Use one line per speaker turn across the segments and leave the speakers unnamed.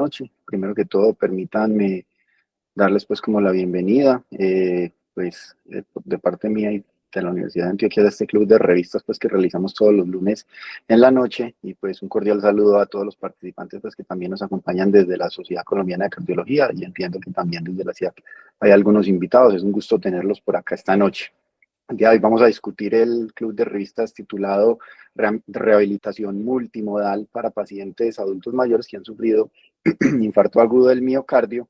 noche. Primero que todo, permítanme darles pues como la bienvenida, de parte mía y de la Universidad de Antioquia, de este club de revistas pues que realizamos todos los lunes en la noche, y pues un cordial saludo a todos los participantes pues que también nos acompañan desde la Sociedad Colombiana de Cardiología, y entiendo que también desde la CIAC hay algunos invitados. Es un gusto tenerlos por acá esta noche. El día de hoy vamos a discutir el club de revistas titulado Rehabilitación multimodal para pacientes adultos mayores que han sufrido infarto agudo del miocardio.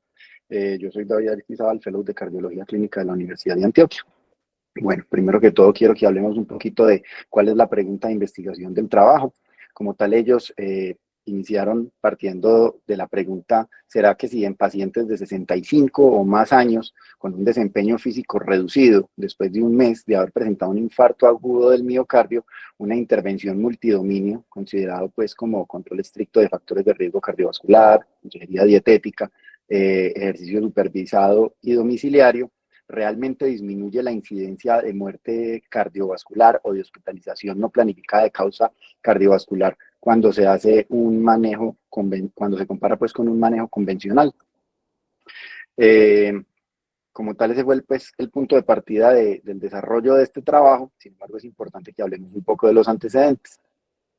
Yo soy David Aristizábal, fellow de Cardiología Clínica de la Universidad de Antioquia. Bueno, primero que todo quiero que hablemos un poquito de cuál es la pregunta de investigación del trabajo. Como tal, ellos iniciaron partiendo de la pregunta: ¿será que si en pacientes de 65 o más años con un desempeño físico reducido, después de un mes de haber presentado un infarto agudo del miocardio, una intervención multidominio, considerado pues como control estricto de factores de riesgo cardiovascular, consejería dietética, ejercicio supervisado y domiciliario, realmente disminuye la incidencia de muerte cardiovascular o de hospitalización no planificada de causa cardiovascular cuando se hace un manejo, cuando se compara pues con un manejo convencional? Como tal, ese fue el punto de partida del desarrollo de este trabajo. Sin embargo, es importante que hablemos un poco de los antecedentes.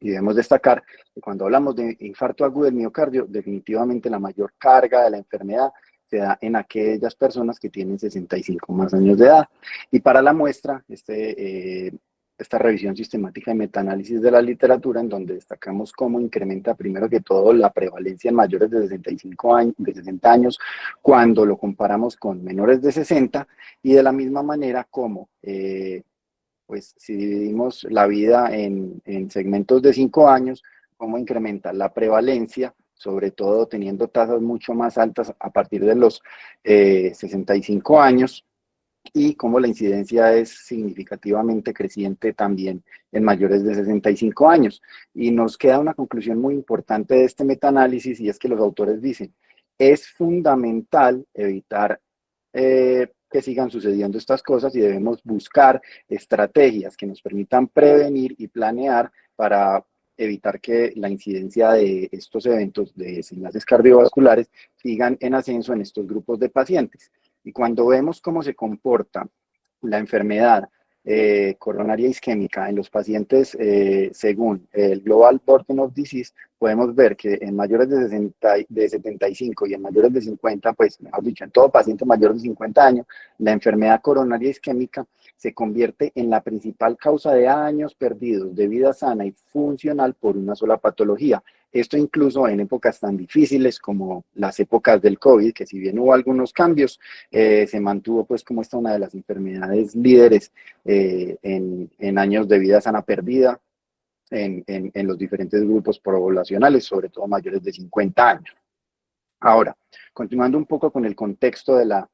Y debemos destacar que cuando hablamos de infarto agudo del miocardio, definitivamente la mayor carga de la enfermedad se da en aquellas personas que tienen 65 más años de edad. Y para la muestra, esta revisión sistemática y metaanálisis de la literatura, en donde destacamos cómo incrementa primero que todo la prevalencia en mayores de 65 años, de 60 años, cuando lo comparamos con menores de 60, y de la misma manera como pues si dividimos la vida en segmentos de 5 años, cómo incrementa la prevalencia, sobre todo teniendo tasas mucho más altas a partir de los 65 años, y cómo la incidencia es significativamente creciente también en mayores de 65 años. Y nos queda una conclusión muy importante de este metaanálisis, y es que los autores dicen: es fundamental evitar que sigan sucediendo estas cosas, y debemos buscar estrategias que nos permitan prevenir y planear para evitar que la incidencia de estos eventos de desenlaces cardiovasculares sigan en ascenso en estos grupos de pacientes. Y cuando vemos cómo se comporta la enfermedad coronaria isquémica en los pacientes según el Global Burden of Disease, podemos ver que en mayores de 75 y en mayores de 50, pues mejor dicho, en todo paciente mayor de 50 años, la enfermedad coronaria isquémica se convierte en la principal causa de años perdidos de vida sana y funcional por una sola patología. Esto incluso en épocas tan difíciles como las épocas del COVID, que si bien hubo algunos cambios, se mantuvo pues como esta una de las enfermedades líderes en años de vida sana perdida en los diferentes grupos poblacionales, sobre todo mayores de 50 años. Ahora, continuando un poco con el contexto de la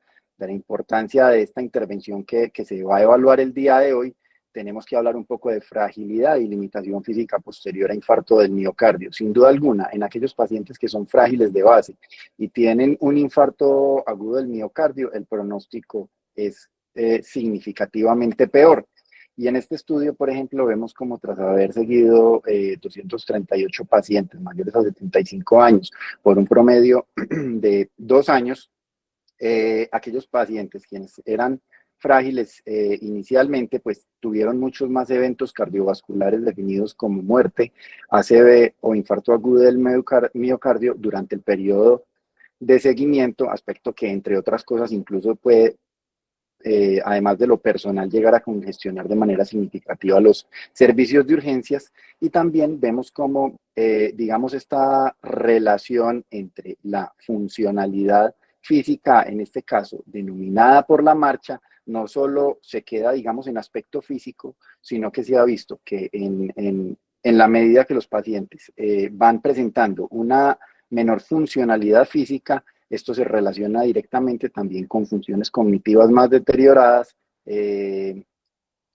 importancia de esta intervención que se va a evaluar el día de hoy, tenemos que hablar un poco de fragilidad y limitación física posterior a infarto del miocardio. Sin duda alguna, en aquellos pacientes que son frágiles de base y tienen un infarto agudo del miocardio, el pronóstico es significativamente peor. Y en este estudio, por ejemplo, vemos como tras haber seguido 238 pacientes mayores a 75 años por un promedio de 2 años, aquellos pacientes quienes eran frágiles inicialmente, pues tuvieron muchos más eventos cardiovasculares definidos como muerte, ACV o infarto agudo del miocardio durante el periodo de seguimiento, aspecto que entre otras cosas incluso puede, además de lo personal, llegar a congestionar de manera significativa los servicios de urgencias. Y también vemos cómo, digamos, esta relación entre la funcionalidad física, en este caso denominada por la marcha, no solo se queda, digamos, en aspecto físico, sino que se ha visto que en la medida que los pacientes van presentando una menor funcionalidad física, esto se relaciona directamente también con funciones cognitivas más deterioradas en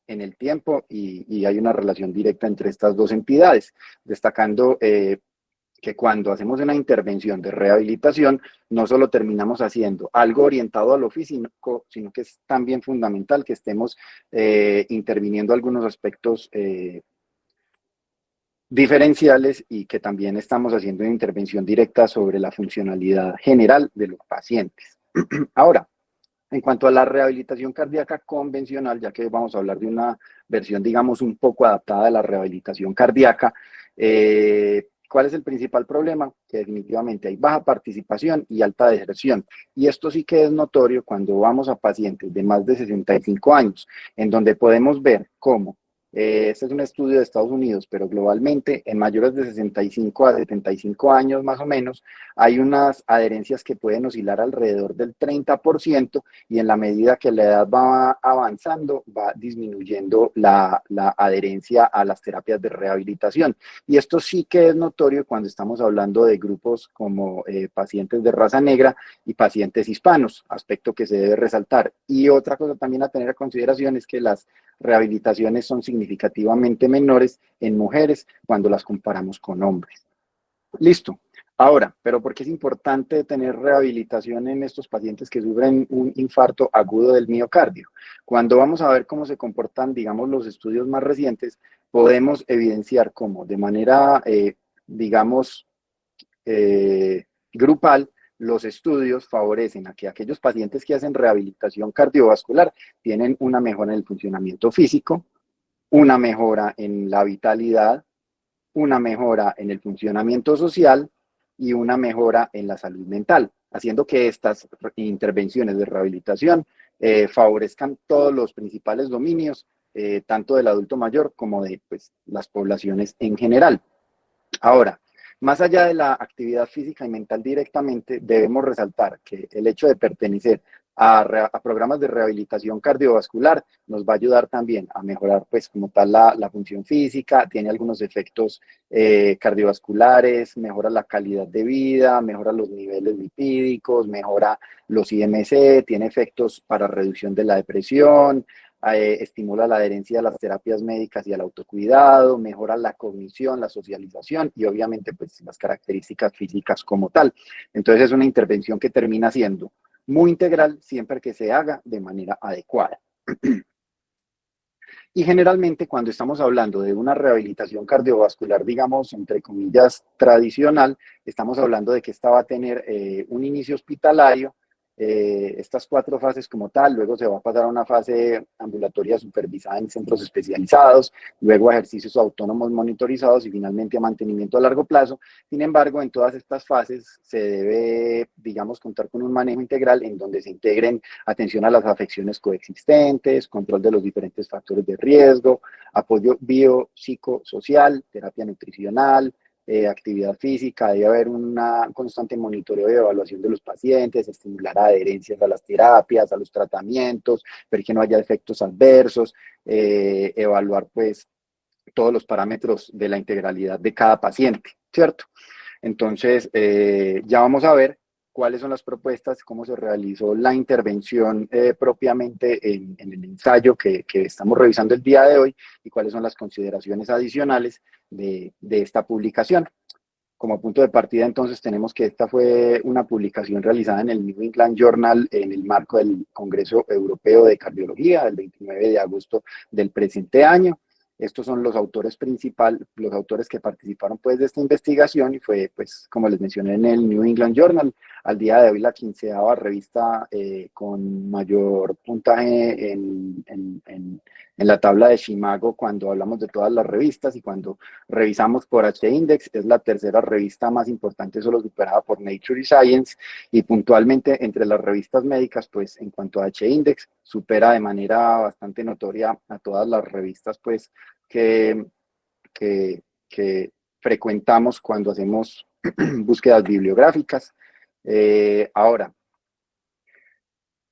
el tiempo, y hay una relación directa entre estas dos entidades, destacando que cuando hacemos una intervención de rehabilitación, no solo terminamos haciendo algo orientado a lo físico, sino que es también fundamental que estemos interviniendo algunos aspectos diferenciales y que también estamos haciendo una intervención directa sobre la funcionalidad general de los pacientes. Ahora, en cuanto a la rehabilitación cardíaca convencional, ya que vamos a hablar de una versión, digamos, un poco adaptada de la rehabilitación cardíaca, ¿cuál es el principal problema? Que definitivamente hay baja participación y alta deserción. Y esto sí que es notorio cuando vamos a pacientes de más de 65 años, en donde podemos ver cómo este es un estudio de Estados Unidos, pero globalmente en mayores de 65 a 75 años más o menos, hay unas adherencias que pueden oscilar alrededor del 30% y en la medida que la edad va avanzando, va disminuyendo la adherencia a las terapias de rehabilitación. Y esto sí que es notorio cuando estamos hablando de grupos como pacientes de raza negra y pacientes hispanos, aspecto que se debe resaltar. Y otra cosa también a tener a consideración es que las rehabilitaciones son significativamente menores en mujeres cuando las comparamos con hombres. Listo. Ahora, pero ¿por qué es importante tener rehabilitación en estos pacientes que sufren un infarto agudo del miocardio? Cuando vamos a ver cómo se comportan, digamos, los estudios más recientes, podemos evidenciar cómo de manera, digamos, grupal, los estudios favorecen a que aquellos pacientes que hacen rehabilitación cardiovascular tienen una mejora en el funcionamiento físico, una mejora en la vitalidad, una mejora en el funcionamiento social y una mejora en la salud mental, haciendo que estas intervenciones de rehabilitación favorezcan todos los principales dominios, tanto del adulto mayor como de pues, las poblaciones en general. Ahora, más allá de la actividad física y mental directamente, debemos resaltar que el hecho de pertenecer a programas de rehabilitación cardiovascular nos va a ayudar también a mejorar, pues, como tal, la función física, tiene algunos efectos cardiovasculares, mejora la calidad de vida, mejora los niveles lipídicos, mejora los IMC, tiene efectos para reducción de la depresión, estimula la adherencia a las terapias médicas y al autocuidado, mejora la cognición, la socialización y obviamente pues las características físicas como tal. Entonces es una intervención que termina siendo muy integral siempre que se haga de manera adecuada. Y generalmente cuando estamos hablando de una rehabilitación cardiovascular, digamos, entre comillas, tradicional, estamos hablando de que esta va a tener un inicio hospitalario, estas 4 fases como tal, luego se va a pasar a una fase ambulatoria supervisada en centros especializados, luego a ejercicios autónomos monitorizados y finalmente a mantenimiento a largo plazo. Sin embargo, en todas estas fases se debe, digamos, contar con un manejo integral en donde se integren atención a las afecciones coexistentes, control de los diferentes factores de riesgo, apoyo biopsicosocial, terapia nutricional, actividad física, debe haber un constante monitoreo y evaluación de los pacientes, estimular adherencias a las terapias, a los tratamientos, ver que no haya efectos adversos, evaluar pues todos los parámetros de la integralidad de cada paciente, ¿cierto? Entonces, ya vamos a ver cuáles son las propuestas, cómo se realizó la intervención propiamente en el ensayo que estamos revisando el día de hoy y cuáles son las consideraciones adicionales de esta publicación. Como punto de partida, entonces, tenemos que esta fue una publicación realizada en el New England Journal en el marco del Congreso Europeo de Cardiología, el 29 de agosto del presente año. Estos son los autores principales, los autores que participaron pues de esta investigación y fue pues como les mencioné en el New England Journal, al día de hoy la 15ª revista con mayor puntaje en la tabla de Shimago cuando hablamos de todas las revistas y cuando revisamos por H-Index, es la 3ª revista más importante, solo superada por Nature y Science, y puntualmente entre las revistas médicas, pues en cuanto a H-Index, supera de manera bastante notoria a todas las revistas, pues que, que frecuentamos cuando hacemos búsquedas bibliográficas. Ahora,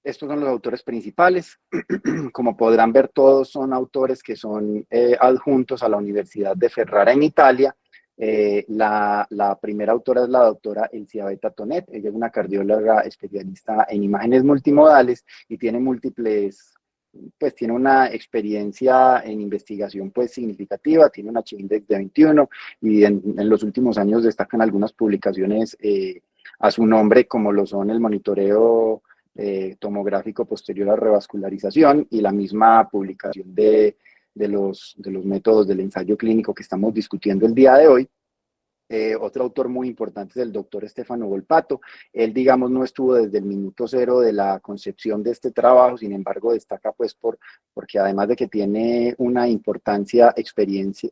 estos son los autores principales. Como podrán ver, todos son autores que son adjuntos a la Universidad de Ferrara en Italia. La primera autora es la doctora Elisabetta Tonet. Ella es una cardióloga especialista en imágenes multimodales y tiene múltiples, pues tiene una experiencia en investigación pues significativa, tiene un H-index de 21 y en los últimos años destacan algunas publicaciones a su nombre como lo son el monitoreo tomográfico posterior a revascularización y la misma publicación de los métodos del ensayo clínico que estamos discutiendo el día de hoy. Otro autor muy importante es el doctor Stefano Volpato. Él, digamos, no estuvo desde el minuto cero de la concepción de este trabajo, sin embargo, destaca pues porque además de que tiene una importante experiencia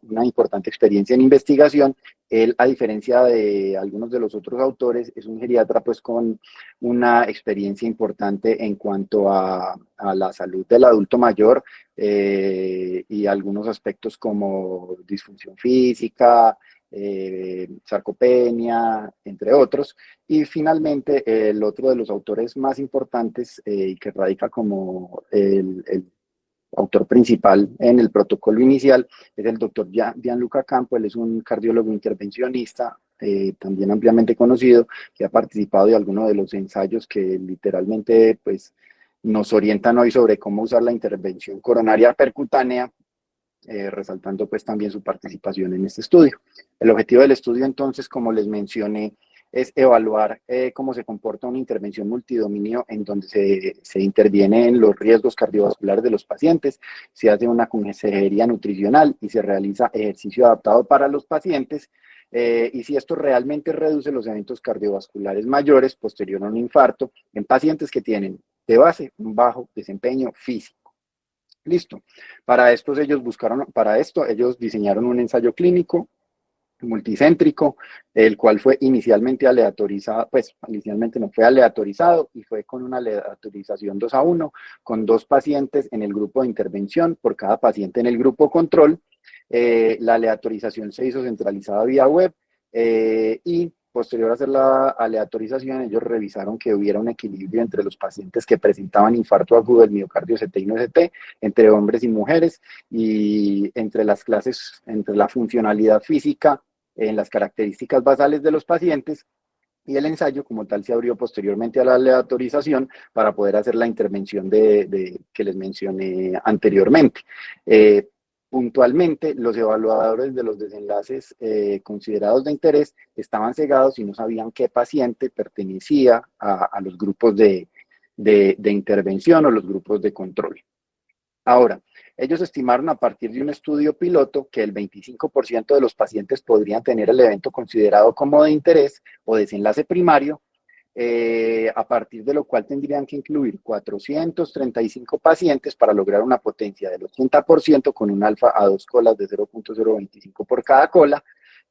en investigación, él, a diferencia de algunos de los otros autores, es un geriatra pues con una experiencia importante en cuanto a la salud del adulto mayor y algunos aspectos como disfunción física, sarcopenia, entre otros. Y finalmente, el otro de los autores más importantes y que radica como el autor principal en el protocolo inicial es el doctor Gianluca Campo. Él es un cardiólogo intervencionista, también ampliamente conocido, que ha participado de algunos de los ensayos que literalmente pues, nos orientan hoy sobre cómo usar la intervención coronaria percutánea, resaltando pues también su participación en este estudio. El objetivo del estudio entonces, como les mencioné, es evaluar cómo se comporta una intervención multidominio en donde se interviene en los riesgos cardiovasculares de los pacientes, se hace una consejería nutricional y se realiza ejercicio adaptado para los pacientes, y si esto realmente reduce los eventos cardiovasculares mayores posterior a un infarto en pacientes que tienen de base un bajo desempeño físico. Listo. Para esto ellos diseñaron un ensayo clínico multicéntrico, el cual fue inicialmente aleatorizado, pues inicialmente no fue aleatorizado y fue con una aleatorización 2:1, con 2 pacientes en el grupo de intervención por cada paciente en el grupo control. La aleatorización se hizo centralizada vía web y posterior a hacer la aleatorización, ellos revisaron que hubiera un equilibrio entre los pacientes que presentaban infarto agudo del miocardio ST y no ST, entre hombres y mujeres, y entre las clases, entre la funcionalidad física, en las características basales de los pacientes, y el ensayo como tal se abrió posteriormente a la aleatorización para poder hacer la intervención que les mencioné anteriormente. Puntualmente, los evaluadores de los desenlaces considerados de interés estaban cegados y no sabían qué paciente pertenecía a los grupos de intervención o los grupos de control. Ahora, ellos estimaron a partir de un estudio piloto que el 25% de los pacientes podrían tener el evento considerado como de interés o desenlace primario, a partir de lo cual tendrían que incluir 435 pacientes para lograr una potencia del 80% con un alfa a 2 colas de 0.025 por cada cola.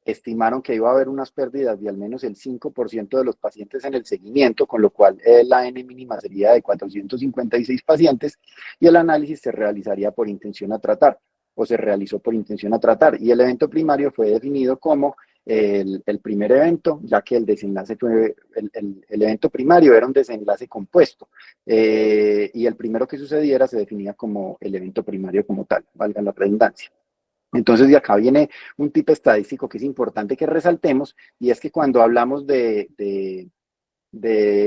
Estimaron que iba a haber unas pérdidas de al menos el 5% de los pacientes en el seguimiento, con lo cual la N mínima sería de 456 pacientes, y el análisis se realizaría por intención a tratar, o se realizó por intención a tratar, y el evento primario fue definido como el primer evento, ya que el desenlace fue, el evento primario era un desenlace compuesto, y el primero que sucediera se definía como el evento primario como tal, valga la redundancia. Entonces, de acá viene un tipo estadístico que es importante que resaltemos, y es que cuando hablamos de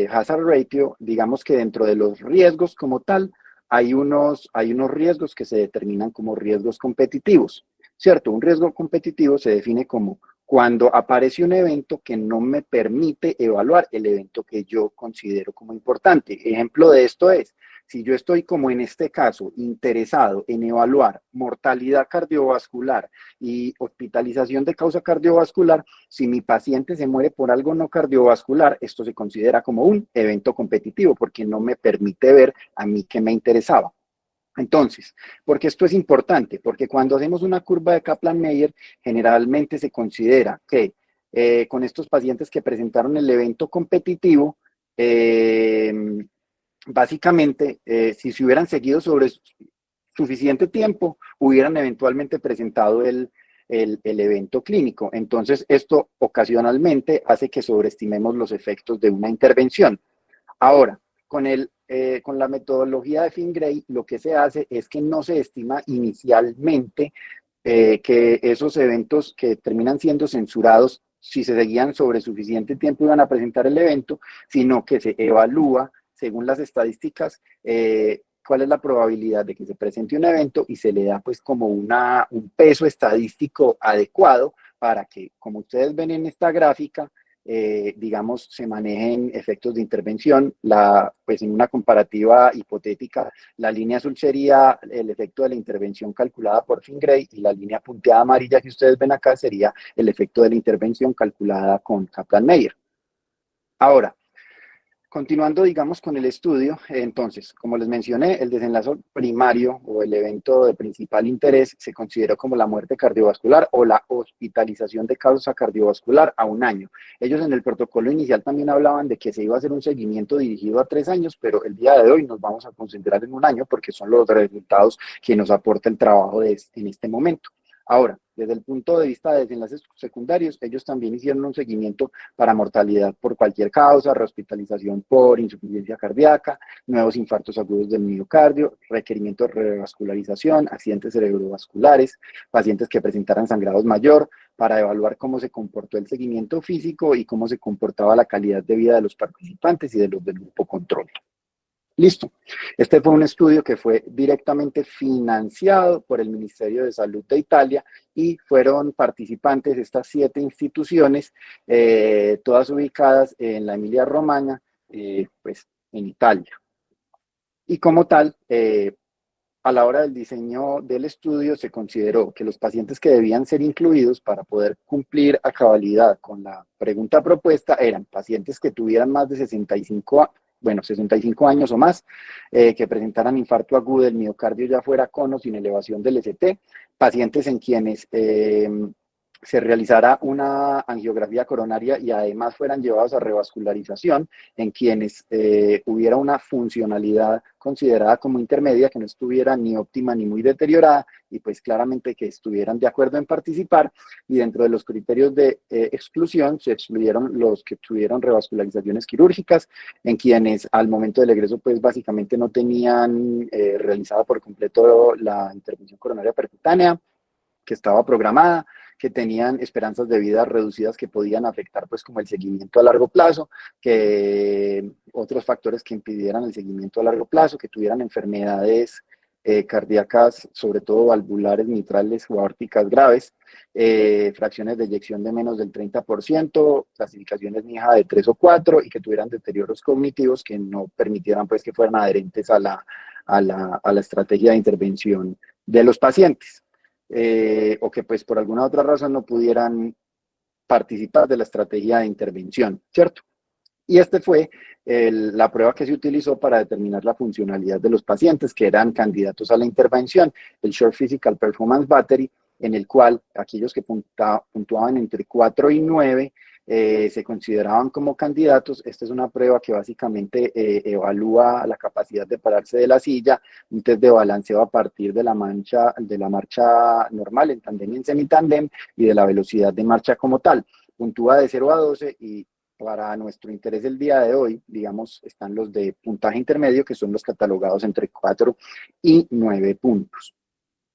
hazard ratio, digamos que dentro de los riesgos como tal, hay unos riesgos que se determinan como riesgos competitivos, ¿cierto? Un riesgo competitivo se define como cuando aparece un evento que no me permite evaluar el evento que yo considero como importante. Ejemplo de esto es, si yo estoy como en este caso interesado en evaluar mortalidad cardiovascular y hospitalización de causa cardiovascular, si mi paciente se muere por algo no cardiovascular, esto se considera como un evento competitivo porque no me permite ver a mí que me interesaba. Entonces, ¿por qué esto es importante? Porque cuando hacemos una curva de Kaplan-Meier, generalmente se considera que con estos pacientes que presentaron el evento competitivo, básicamente, si se hubieran seguido sobre suficiente tiempo, hubieran eventualmente presentado el evento clínico. Entonces, esto ocasionalmente hace que sobreestimemos los efectos de una intervención. Ahora, con la metodología de Fingray, lo que se hace es que no se estima inicialmente que esos eventos que terminan siendo censurados, si se seguían sobre suficiente tiempo, iban a presentar el evento, sino que se evalúa, según las estadísticas, cuál es la probabilidad de que se presente un evento y se le da pues como un peso estadístico adecuado para que, como ustedes ven en esta gráfica, digamos, se manejen efectos de intervención. Pues en una comparativa hipotética, la línea azul sería el efecto de la intervención calculada por Fingray y la línea punteada amarilla que ustedes ven acá sería el efecto de la intervención calculada con Kaplan-Meier. Ahora, continuando, digamos, con el estudio, entonces, como les mencioné, el desenlace primario o el evento de principal interés se consideró como la muerte cardiovascular o la hospitalización de causa cardiovascular a 1 año. Ellos en el protocolo inicial también hablaban de que se iba a hacer un seguimiento dirigido a 3 años, pero el día de hoy nos vamos a concentrar en 1 año porque son los resultados que nos aporta el trabajo en este momento. Ahora, desde el punto de vista de desenlaces secundarios, ellos también hicieron un seguimiento para mortalidad por cualquier causa, rehospitalización por insuficiencia cardíaca, nuevos infartos agudos del miocardio, requerimiento de revascularización, accidentes cerebrovasculares, pacientes que presentaran sangrados mayor, para evaluar cómo se comportó el seguimiento físico y cómo se comportaba la calidad de vida de los participantes y de los del grupo control. Listo. Este fue un estudio que fue directamente financiado por el Ministerio de Salud de Italia y fueron participantes estas 7 instituciones, todas ubicadas en la Emilia-Romagna, pues en Italia. Y como tal, a la hora del diseño del estudio se consideró que los pacientes que debían ser incluidos para poder cumplir a cabalidad con la pregunta propuesta eran pacientes que tuvieran más de 65 años o más, que presentaran infarto agudo del miocardio ya fuera con o sin elevación del ST, pacientes en quienes se realizara una angiografía coronaria y además fueran llevados a revascularización, en quienes hubiera una funcionalidad considerada como intermedia, que no estuviera ni óptima ni muy deteriorada, y pues claramente que estuvieran de acuerdo en participar, y dentro de los criterios de exclusión se excluyeron los que tuvieron revascularizaciones quirúrgicas, en quienes al momento del egreso pues básicamente no tenían realizada por completo la intervención coronaria percutánea, que estaba programada, que tenían esperanzas de vida reducidas que podían afectar pues como el seguimiento a largo plazo, que otros factores que impidieran el seguimiento a largo plazo, que tuvieran enfermedades cardíacas, sobre todo valvulares, mitrales o aórticas graves, fracciones de eyección de menos del 30%, clasificaciones NIHA de 3 o 4 y que tuvieran deterioros cognitivos que no permitieran pues que fueran adherentes a la estrategia de intervención de los pacientes. O que pues por alguna otra razón no pudieran participar de la estrategia de intervención, ¿cierto? Y este fue la prueba que se utilizó para determinar la funcionalidad de los pacientes que eran candidatos a la intervención, el Short Physical Performance Battery, en el cual aquellos que puntuaban entre 4 y 9 se consideraban como candidatos. Esta es una prueba que básicamente evalúa la capacidad de pararse de la silla, un test de balanceo a partir de la marcha normal en tandem y en semitandem y de la velocidad de marcha como tal. Puntúa de 0 a 12 y para nuestro interés el día de hoy, digamos, están los de puntaje intermedio, que son los catalogados entre 4 y 9 puntos.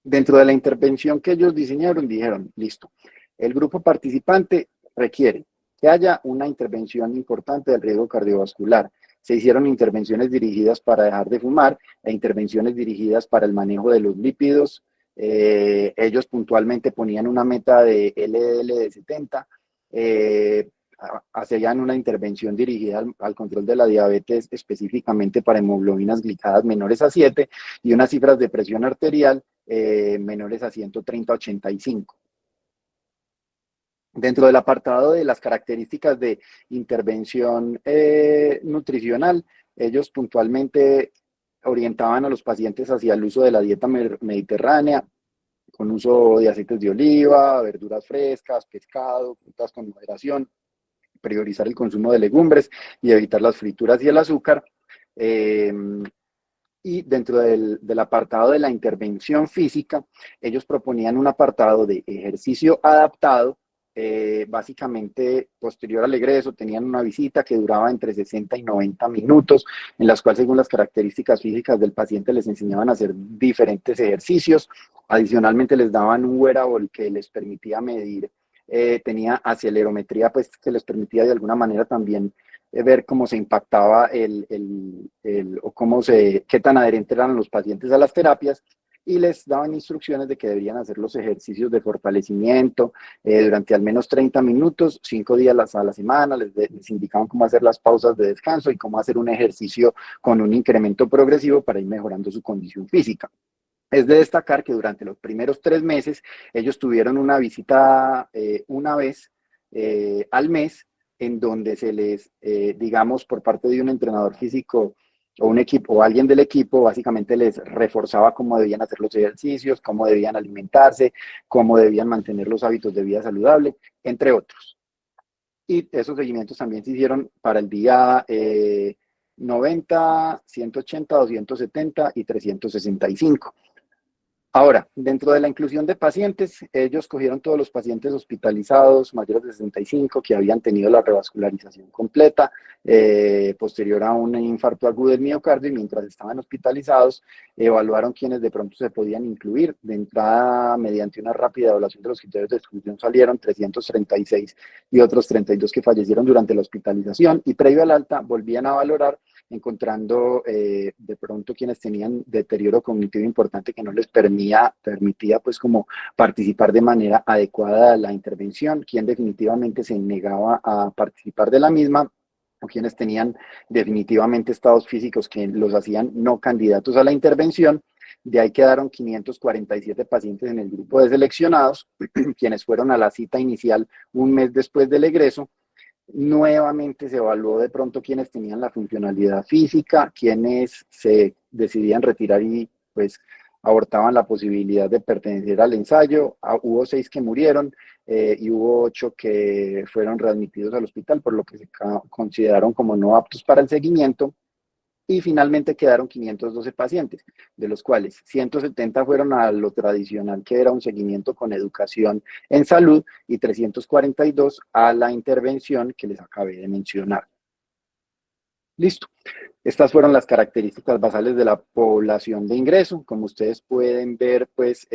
Dentro de la intervención que ellos diseñaron, dijeron, listo, el grupo participante requiere que haya una intervención importante del riesgo cardiovascular. Se hicieron intervenciones dirigidas para dejar de fumar e intervenciones dirigidas para el manejo de los lípidos. Ellos puntualmente ponían una meta de LDL de 70, hacían una intervención dirigida al control de la diabetes específicamente para hemoglobinas glicadas menores a 7 y unas cifras de presión arterial menores a 130/85. Dentro del apartado de las características de intervención nutricional, ellos puntualmente orientaban a los pacientes hacia el uso de la dieta mediterránea, con uso de aceites de oliva, verduras frescas, pescado, frutas con moderación, priorizar el consumo de legumbres y evitar las frituras y el azúcar. Y dentro del apartado de la intervención física, ellos proponían un apartado de ejercicio adaptado, básicamente posterior al egreso tenían una visita que duraba entre 60 y 90 minutos, en las cuales según las características físicas del paciente les enseñaban a hacer diferentes ejercicios. Adicionalmente les daban un wearable que les permitía medir, tenía acelerometría, pues que les permitía de alguna manera también ver cómo se impactaba o qué tan adherentes eran los pacientes a las terapias. y les daban instrucciones de que deberían hacer los ejercicios de fortalecimiento durante al menos 30 minutos, 5 días a la semana, les indicaban cómo hacer las pausas de descanso y cómo hacer un ejercicio con un incremento progresivo para ir mejorando su condición física. Es de destacar que durante los primeros 3 meses ellos tuvieron una visita una vez al mes en donde se les, digamos, por parte de un entrenador físico o un equipo o alguien del equipo, básicamente les reforzaba cómo debían hacer los ejercicios, cómo debían alimentarse, cómo debían mantener los hábitos de vida saludable, entre otros. Y esos seguimientos también se hicieron para el día 90, 180, 270 y 365. Ahora, dentro de la inclusión de pacientes, ellos cogieron todos los pacientes hospitalizados mayores de 65 que habían tenido la revascularización completa posterior a un infarto agudo del miocardio y mientras estaban hospitalizados evaluaron quiénes de pronto se podían incluir. De entrada, mediante una rápida evaluación de los criterios de exclusión salieron 336 y otros 32 que fallecieron durante la hospitalización y previo al alta volvían a valorar encontrando de pronto quienes tenían deterioro cognitivo importante que no les permitía pues como participar de manera adecuada a la intervención, quien definitivamente se negaba a participar de la misma o quienes tenían definitivamente estados físicos que los hacían no candidatos a la intervención. De ahí quedaron 547 pacientes en el grupo de seleccionados, quienes fueron a la cita inicial un mes después del egreso. Nuevamente se evaluó de pronto quienes tenían la funcionalidad física, quienes se decidían retirar y pues abortaban la posibilidad de pertenecer al ensayo. Hubo 6 que murieron y hubo 8 que fueron readmitidos al hospital, por lo que se consideraron como no aptos para el seguimiento. Y finalmente quedaron 512 pacientes, de los cuales 170 fueron a lo tradicional, que era un seguimiento con educación en salud, y 342 a la intervención que les acabé de mencionar. Listo. Estas fueron las características basales de la población de ingreso. Como ustedes pueden ver, pues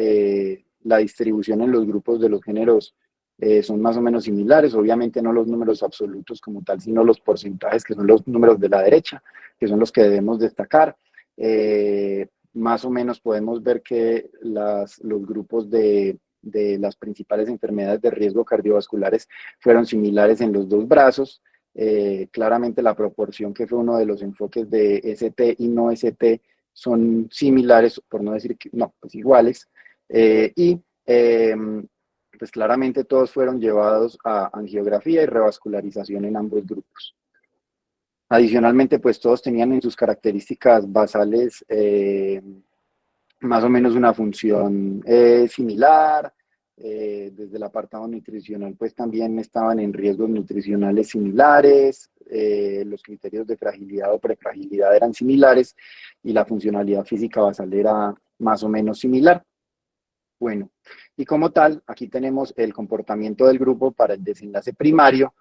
la distribución en los grupos de los géneros son más o menos similares, obviamente no los números absolutos como tal, sino los porcentajes, que son los números de la derecha, que son los que debemos destacar. Más o menos podemos ver que los grupos de las principales enfermedades de riesgo cardiovasculares fueron similares en los dos brazos. Claramente la proporción, que fue uno de los enfoques de ST y no ST, son similares, por no decir que no, pues iguales. Pues claramente todos fueron llevados a angiografía y revascularización en ambos grupos. Adicionalmente, pues todos tenían en sus características basales más o menos una función similar. Desde el apartado nutricional, pues también estaban en riesgos nutricionales similares, los criterios de fragilidad o prefragilidad eran similares y la funcionalidad física basal era más o menos similar. Bueno, y como tal, aquí tenemos el comportamiento del grupo para el desenlace primario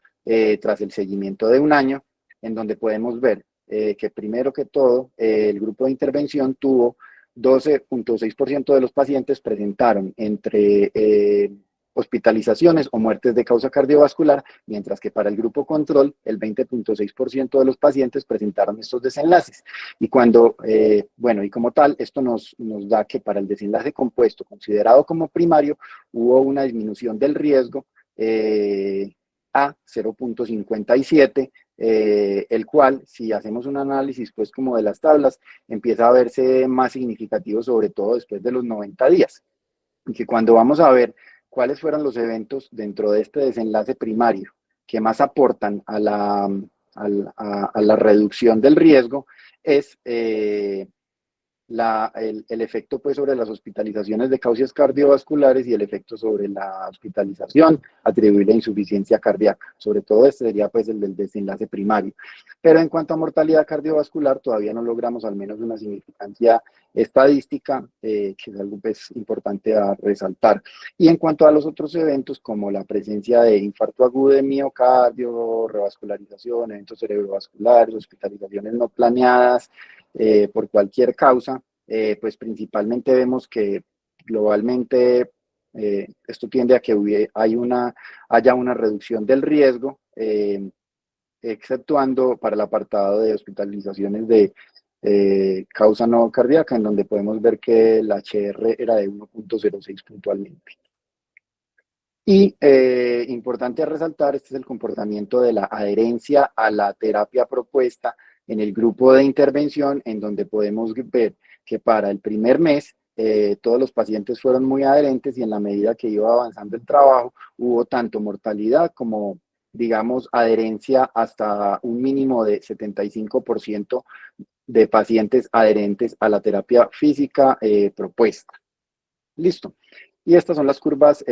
tras el seguimiento de un año, en donde podemos ver que primero que todo, el grupo de intervención tuvo 12.6% de los pacientes presentaron entre hospitalizaciones o muertes de causa cardiovascular, mientras que para el grupo control, el 20.6% de los pacientes presentaron estos desenlaces. Y cuando, bueno, y como tal, esto nos da que para el desenlace compuesto, considerado como primario, hubo una disminución del riesgo a 0.57, el cual, si hacemos un análisis pues como de las tablas, empieza a verse más significativo, sobre todo después de los 90 días. Y que cuando vamos a ver cuáles fueron los eventos dentro de este desenlace primario que más aportan a la reducción del riesgo, es el efecto pues sobre las hospitalizaciones de causas cardiovasculares y el efecto sobre la hospitalización atribuible a insuficiencia cardíaca. Sobre todo este sería pues el del desenlace primario. Pero en cuanto a mortalidad cardiovascular, todavía no logramos al menos una significancia estadística, que es algo pues importante a resaltar. Y en cuanto a los otros eventos, como la presencia de infarto agudo de miocardio, revascularización, eventos cerebrovasculares, hospitalizaciones no planeadas, por cualquier causa, pues principalmente vemos que globalmente esto tiende a que haya una reducción del riesgo, exceptuando para el apartado de hospitalizaciones causa no cardíaca, en donde podemos ver que la HR era de 1.06 puntualmente. Y importante resaltar, este es el comportamiento de la adherencia a la terapia propuesta en el grupo de intervención, en donde podemos ver que para el primer mes todos los pacientes fueron muy adherentes y en la medida que iba avanzando el trabajo hubo tanto mortalidad como, digamos, adherencia hasta un mínimo de 75% de pacientes adherentes a la terapia física propuesta. Listo. Y estas son las curvas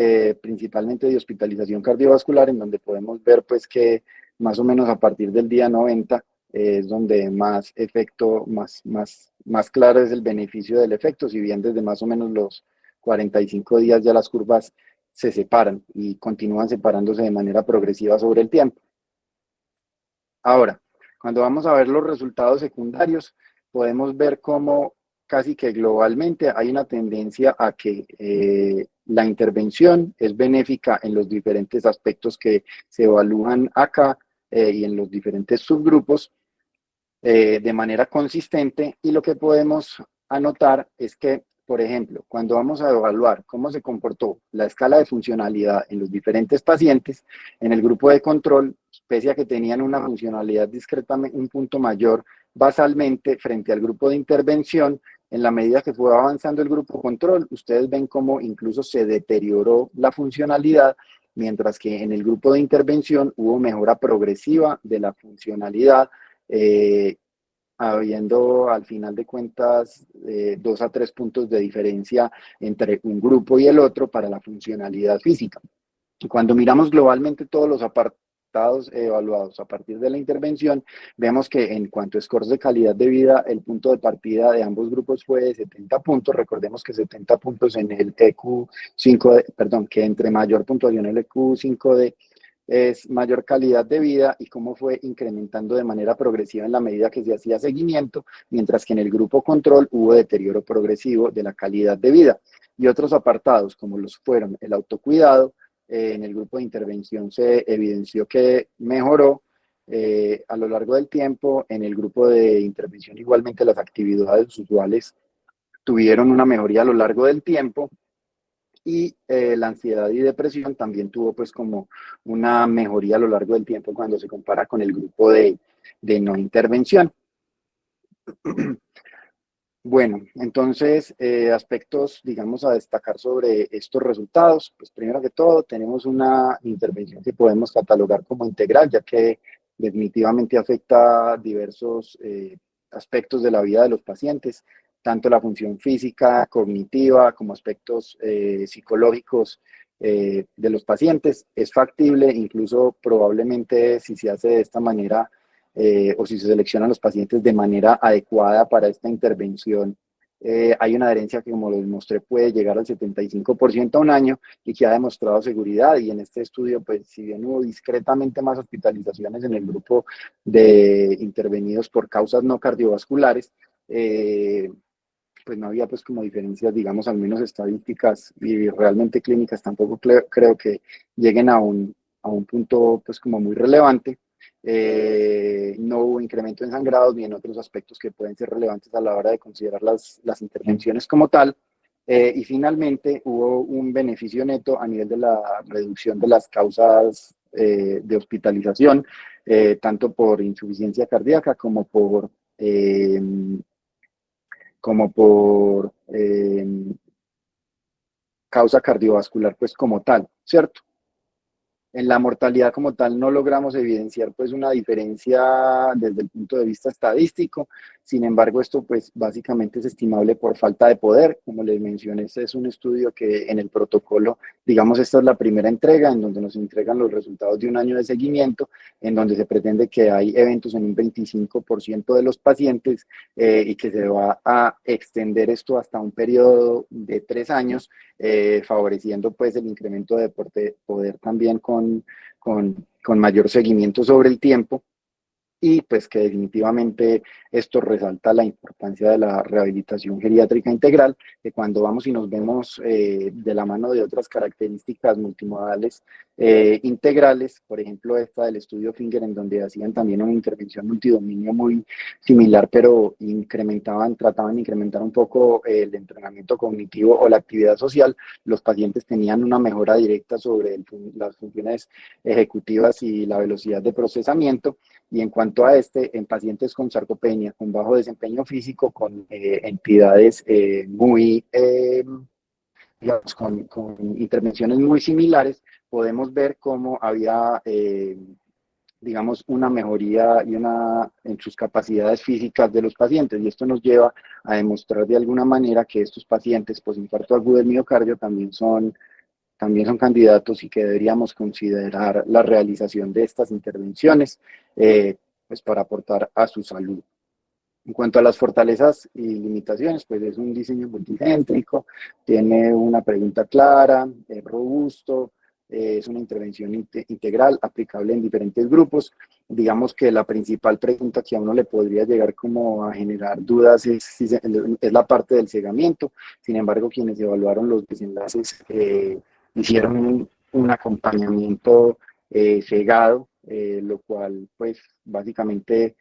principalmente de hospitalización cardiovascular, en donde podemos ver pues que más o menos a partir del día 90 es donde más efecto, más claro es el beneficio del efecto, si bien desde más o menos los 45 días ya las curvas se separan y continúan separándose de manera progresiva sobre el tiempo. Ahora, cuando vamos a ver los resultados secundarios, podemos ver cómo casi que globalmente hay una tendencia a que la intervención es benéfica en los diferentes aspectos que se evalúan acá y en los diferentes subgrupos de manera consistente, y lo que podemos anotar es que, por ejemplo, cuando vamos a evaluar cómo se comportó la escala de funcionalidad en los diferentes pacientes, en el grupo de control, pese a que tenían una funcionalidad discretamente un punto mayor basalmente frente al grupo de intervención, en la medida que fue avanzando el grupo control, ustedes ven cómo incluso se deterioró la funcionalidad, mientras que en el grupo de intervención hubo mejora progresiva de la funcionalidad, habiendo al final de cuentas 2 a 3 puntos de diferencia entre un grupo y el otro para la funcionalidad física. Y cuando miramos globalmente todos los apartados evaluados a partir de la intervención, vemos que en cuanto a scores de calidad de vida, el punto de partida de ambos grupos fue de 70 puntos. Recordemos que 70 puntos en el EQ5D, perdón, que entre mayor puntuación el EQ5D es mayor calidad de vida, y cómo fue incrementando de manera progresiva en la medida que se hacía seguimiento, mientras que en el grupo control hubo deterioro progresivo de la calidad de vida. Y otros apartados, como los fueron el autocuidado, en el grupo de intervención se evidenció que mejoró a lo largo del tiempo. En el grupo de intervención igualmente las actividades usuales tuvieron una mejoría a lo largo del tiempo, y la ansiedad y depresión también tuvo pues como una mejoría a lo largo del tiempo cuando se compara con el grupo de no intervención. Bueno, entonces, aspectos, digamos, a destacar sobre estos resultados. Pues primero que todo, tenemos una intervención que podemos catalogar como integral, ya que definitivamente afecta diversos aspectos de la vida de los pacientes, tanto la función física, cognitiva, como aspectos psicológicos de los pacientes. Es factible, incluso probablemente si se hace de esta manera, o si se seleccionan los pacientes de manera adecuada para esta intervención, hay una adherencia que, como les mostré, puede llegar al 75% a un año, y que ha demostrado seguridad. Y en este estudio, pues si bien hubo discretamente más hospitalizaciones en el grupo de intervenidos por causas no cardiovasculares, pues no había pues como diferencias, digamos, al menos estadísticas y realmente clínicas, tampoco creo que lleguen a un punto pues como muy relevante. No hubo incremento en sangrados ni en otros aspectos que pueden ser relevantes a la hora de considerar las intervenciones como tal. Y finalmente hubo un beneficio neto a nivel de la reducción de las causas de hospitalización, tanto por insuficiencia cardíaca como por causa cardiovascular, pues como tal, ¿cierto? En la mortalidad como tal no logramos evidenciar pues una diferencia desde el punto de vista estadístico. Sin embargo, esto pues básicamente es estimable por falta de poder. Como les mencioné, este es un estudio que en el protocolo, digamos, esta es la primera entrega en donde nos entregan los resultados de un año de seguimiento, en donde se pretende que hay eventos en un 25% de los pacientes, y que se va a extender esto hasta un periodo de 3 años, favoreciendo pues el incremento de poder también con mayor seguimiento sobre el tiempo. y pues que definitivamente esto resalta la importancia de la rehabilitación geriátrica integral, que cuando vamos y nos vemos de la mano de otras características multimodales integrales, por ejemplo esta del estudio Finger, en donde hacían también una intervención multidominio muy similar, pero trataban de incrementar un poco el entrenamiento cognitivo o la actividad social, los pacientes tenían una mejora directa sobre las funciones ejecutivas y la velocidad de procesamiento. Y en cuanto a en pacientes con sarcopenia, con bajo desempeño físico, con entidades digamos, con intervenciones muy similares, podemos ver cómo había, digamos, una mejoría en sus capacidades físicas de los pacientes. Y esto nos lleva a demostrar de alguna manera que estos pacientes posinfarto agudo del miocardio también son candidatos y que deberíamos considerar la realización de estas intervenciones pues para aportar a su salud. En cuanto a las fortalezas y limitaciones, pues es un diseño multicéntrico, tiene una pregunta clara, es robusto, es una intervención integral aplicable en diferentes grupos. Digamos que la principal pregunta que a uno le podría llegar como a generar dudas es la parte del cegamiento. Sin embargo, quienes evaluaron los desenlaces hicieron un acompañamiento cegado, lo cual pues básicamente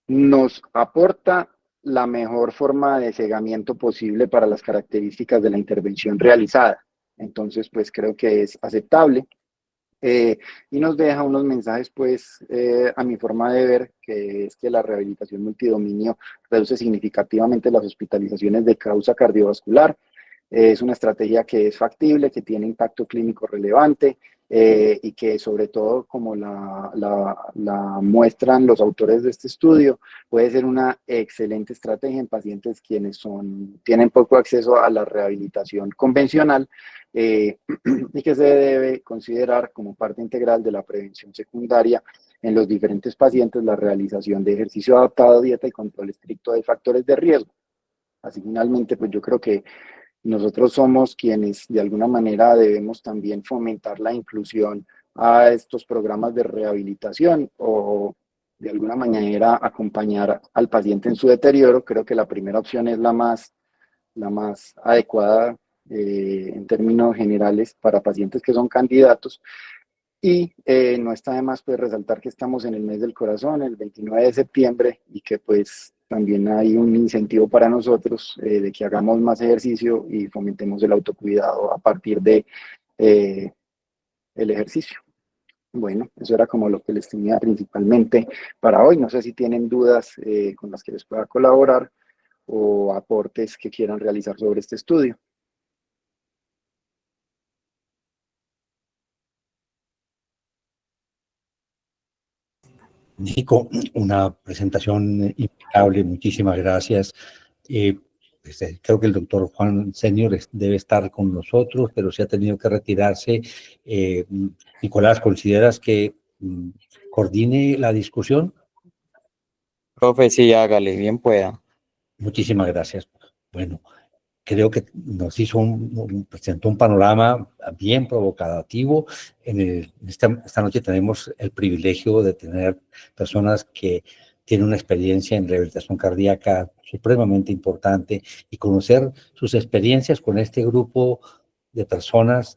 nos aporta la mejor forma de cegamiento posible para las características de la intervención realizada. Entonces, pues creo que es aceptable y nos deja unos mensajes, pues, a mi forma de ver, que es que la rehabilitación multidominio reduce significativamente las hospitalizaciones de causa cardiovascular. Es una estrategia que es factible, que tiene impacto clínico relevante y que sobre todo, como la muestran los autores de este estudio, puede ser una excelente estrategia en pacientes quienes tienen poco acceso a la rehabilitación convencional y que se debe considerar como parte integral de la prevención secundaria en los diferentes pacientes la realización de ejercicio adaptado, dieta y control estricto de factores de riesgo. Así finalmente, pues yo creo que nosotros somos quienes de alguna manera debemos también fomentar la inclusión a estos programas de rehabilitación o de alguna manera acompañar al paciente en su deterioro. Creo que la primera opción es la más adecuada en términos generales para pacientes que son candidatos. Y no está de más pues resaltar que estamos en el mes del corazón, el 29 de septiembre, y que pues también hay un incentivo para nosotros de que hagamos más ejercicio y fomentemos el autocuidado a partir de el ejercicio. Bueno, eso era como lo que les tenía principalmente para hoy. No sé si tienen dudas con las que les pueda colaborar o aportes que quieran realizar sobre este estudio.
Nico, una presentación impecable, muchísimas gracias. Creo que el doctor Juan Senior debe estar con nosotros, pero se ha tenido que retirarse. Nicolás, ¿consideras que coordine la discusión?
Profe, sí, hágale, bien pueda.
Muchísimas gracias. Bueno, creo que nos presentó un panorama bien provocativo. Esta noche tenemos el privilegio de tener personas que tienen una experiencia en rehabilitación cardíaca supremamente importante y conocer sus experiencias con este grupo de personas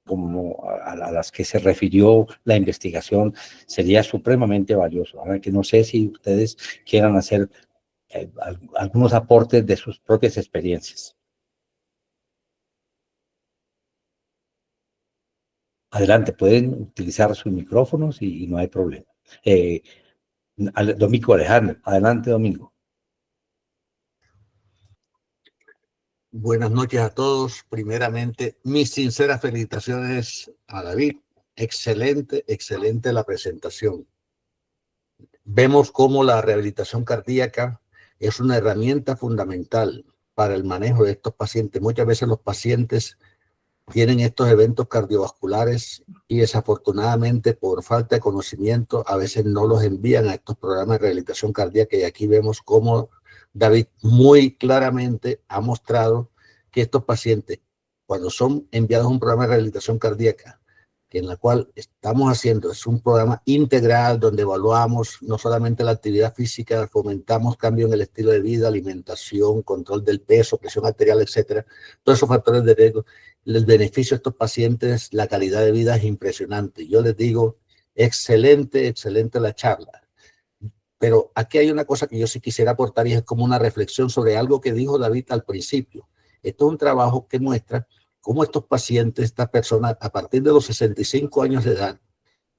como a las que se refirió la investigación sería supremamente valioso. Ahora que no sé si ustedes quieran hacer algunos aportes de sus propias experiencias. Adelante, pueden utilizar sus micrófonos y no hay problema. Domingo Alejandro, adelante, Domingo.
Buenas noches a todos. Primeramente, mis sinceras felicitaciones a David. Excelente, excelente la presentación. Vemos cómo la rehabilitación cardíaca es una herramienta fundamental para el manejo de estos pacientes. Muchas veces los pacientes tienen estos eventos cardiovasculares y desafortunadamente por falta de conocimiento a veces no los envían a estos programas de rehabilitación cardíaca, y aquí vemos cómo David muy claramente ha mostrado que estos pacientes, cuando son enviados a un programa de rehabilitación cardíaca, en la cual estamos haciendo, es un programa integral donde evaluamos no solamente la actividad física, fomentamos cambio en el estilo de vida, alimentación, control del peso, presión arterial, etcétera, todos esos factores de riesgo. El beneficio de estos pacientes, la calidad de vida es impresionante. Yo les digo, excelente, excelente la charla. Pero aquí hay una cosa que yo sí quisiera aportar y es como una reflexión sobre algo que dijo David al principio. Esto es un trabajo que muestra cómo estos pacientes, estas personas, a partir de los 65 años de edad,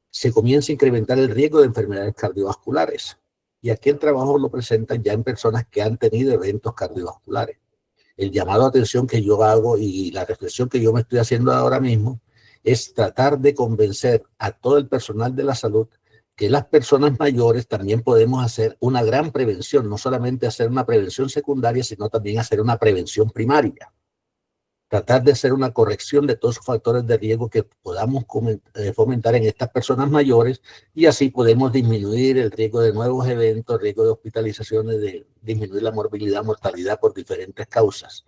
se comienza a incrementar el riesgo de enfermedades cardiovasculares. Y aquí el trabajo lo presentan ya en personas que han tenido eventos cardiovasculares. El llamado a atención que yo hago y la reflexión que yo me estoy haciendo ahora mismo es tratar de convencer a todo el personal de la salud que las personas mayores también podemos hacer una gran prevención, no solamente hacer una prevención secundaria, sino también hacer una prevención primaria. Tratar de hacer una corrección de todos esos factores de riesgo que podamos fomentar en estas personas mayores y así podemos disminuir el riesgo de nuevos eventos, el riesgo de hospitalizaciones, de disminuir la morbilidad, mortalidad por diferentes causas.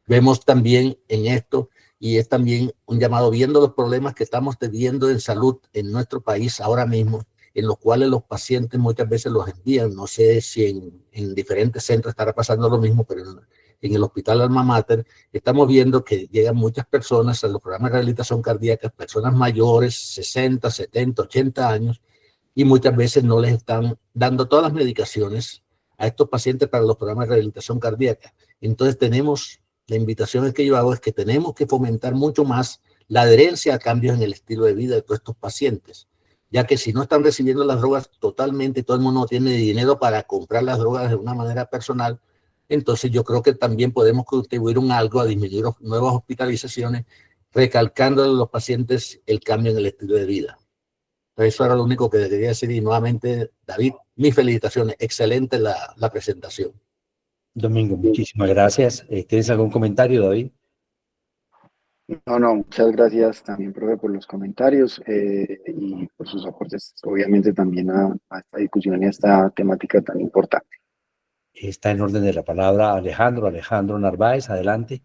Vemos también en esto, y es también un llamado, viendo los problemas que estamos teniendo en salud en nuestro país ahora mismo, en los cuales los pacientes muchas veces los envían, no sé si en diferentes centros estará pasando lo mismo, pero en el hospital Alma Mater estamos viendo que llegan muchas personas a los programas de rehabilitación cardíaca, personas mayores, 60, 70, 80 años, y muchas veces no les están dando todas las medicaciones a estos pacientes para los programas de rehabilitación cardíaca. Entonces la invitación que yo hago es que tenemos que fomentar mucho más la adherencia a cambios en el estilo de vida de todos estos pacientes, ya que si no están recibiendo las drogas totalmente, todo el mundo no tiene dinero para comprar las drogas de una manera personal, entonces yo creo que también podemos contribuir algo a disminuir nuevas hospitalizaciones, recalcando a los pacientes el cambio en el estilo de vida. Entonces eso era lo único que quería decir y nuevamente, David, mis felicitaciones, excelente la presentación.
Domingo, muchísimas gracias. ¿Tienes algún comentario, David?
No, muchas gracias también, profe, por los comentarios y por sus aportes, obviamente, también a esta discusión y a esta temática tan importante.
Está en orden de la palabra Alejandro Narváez, adelante.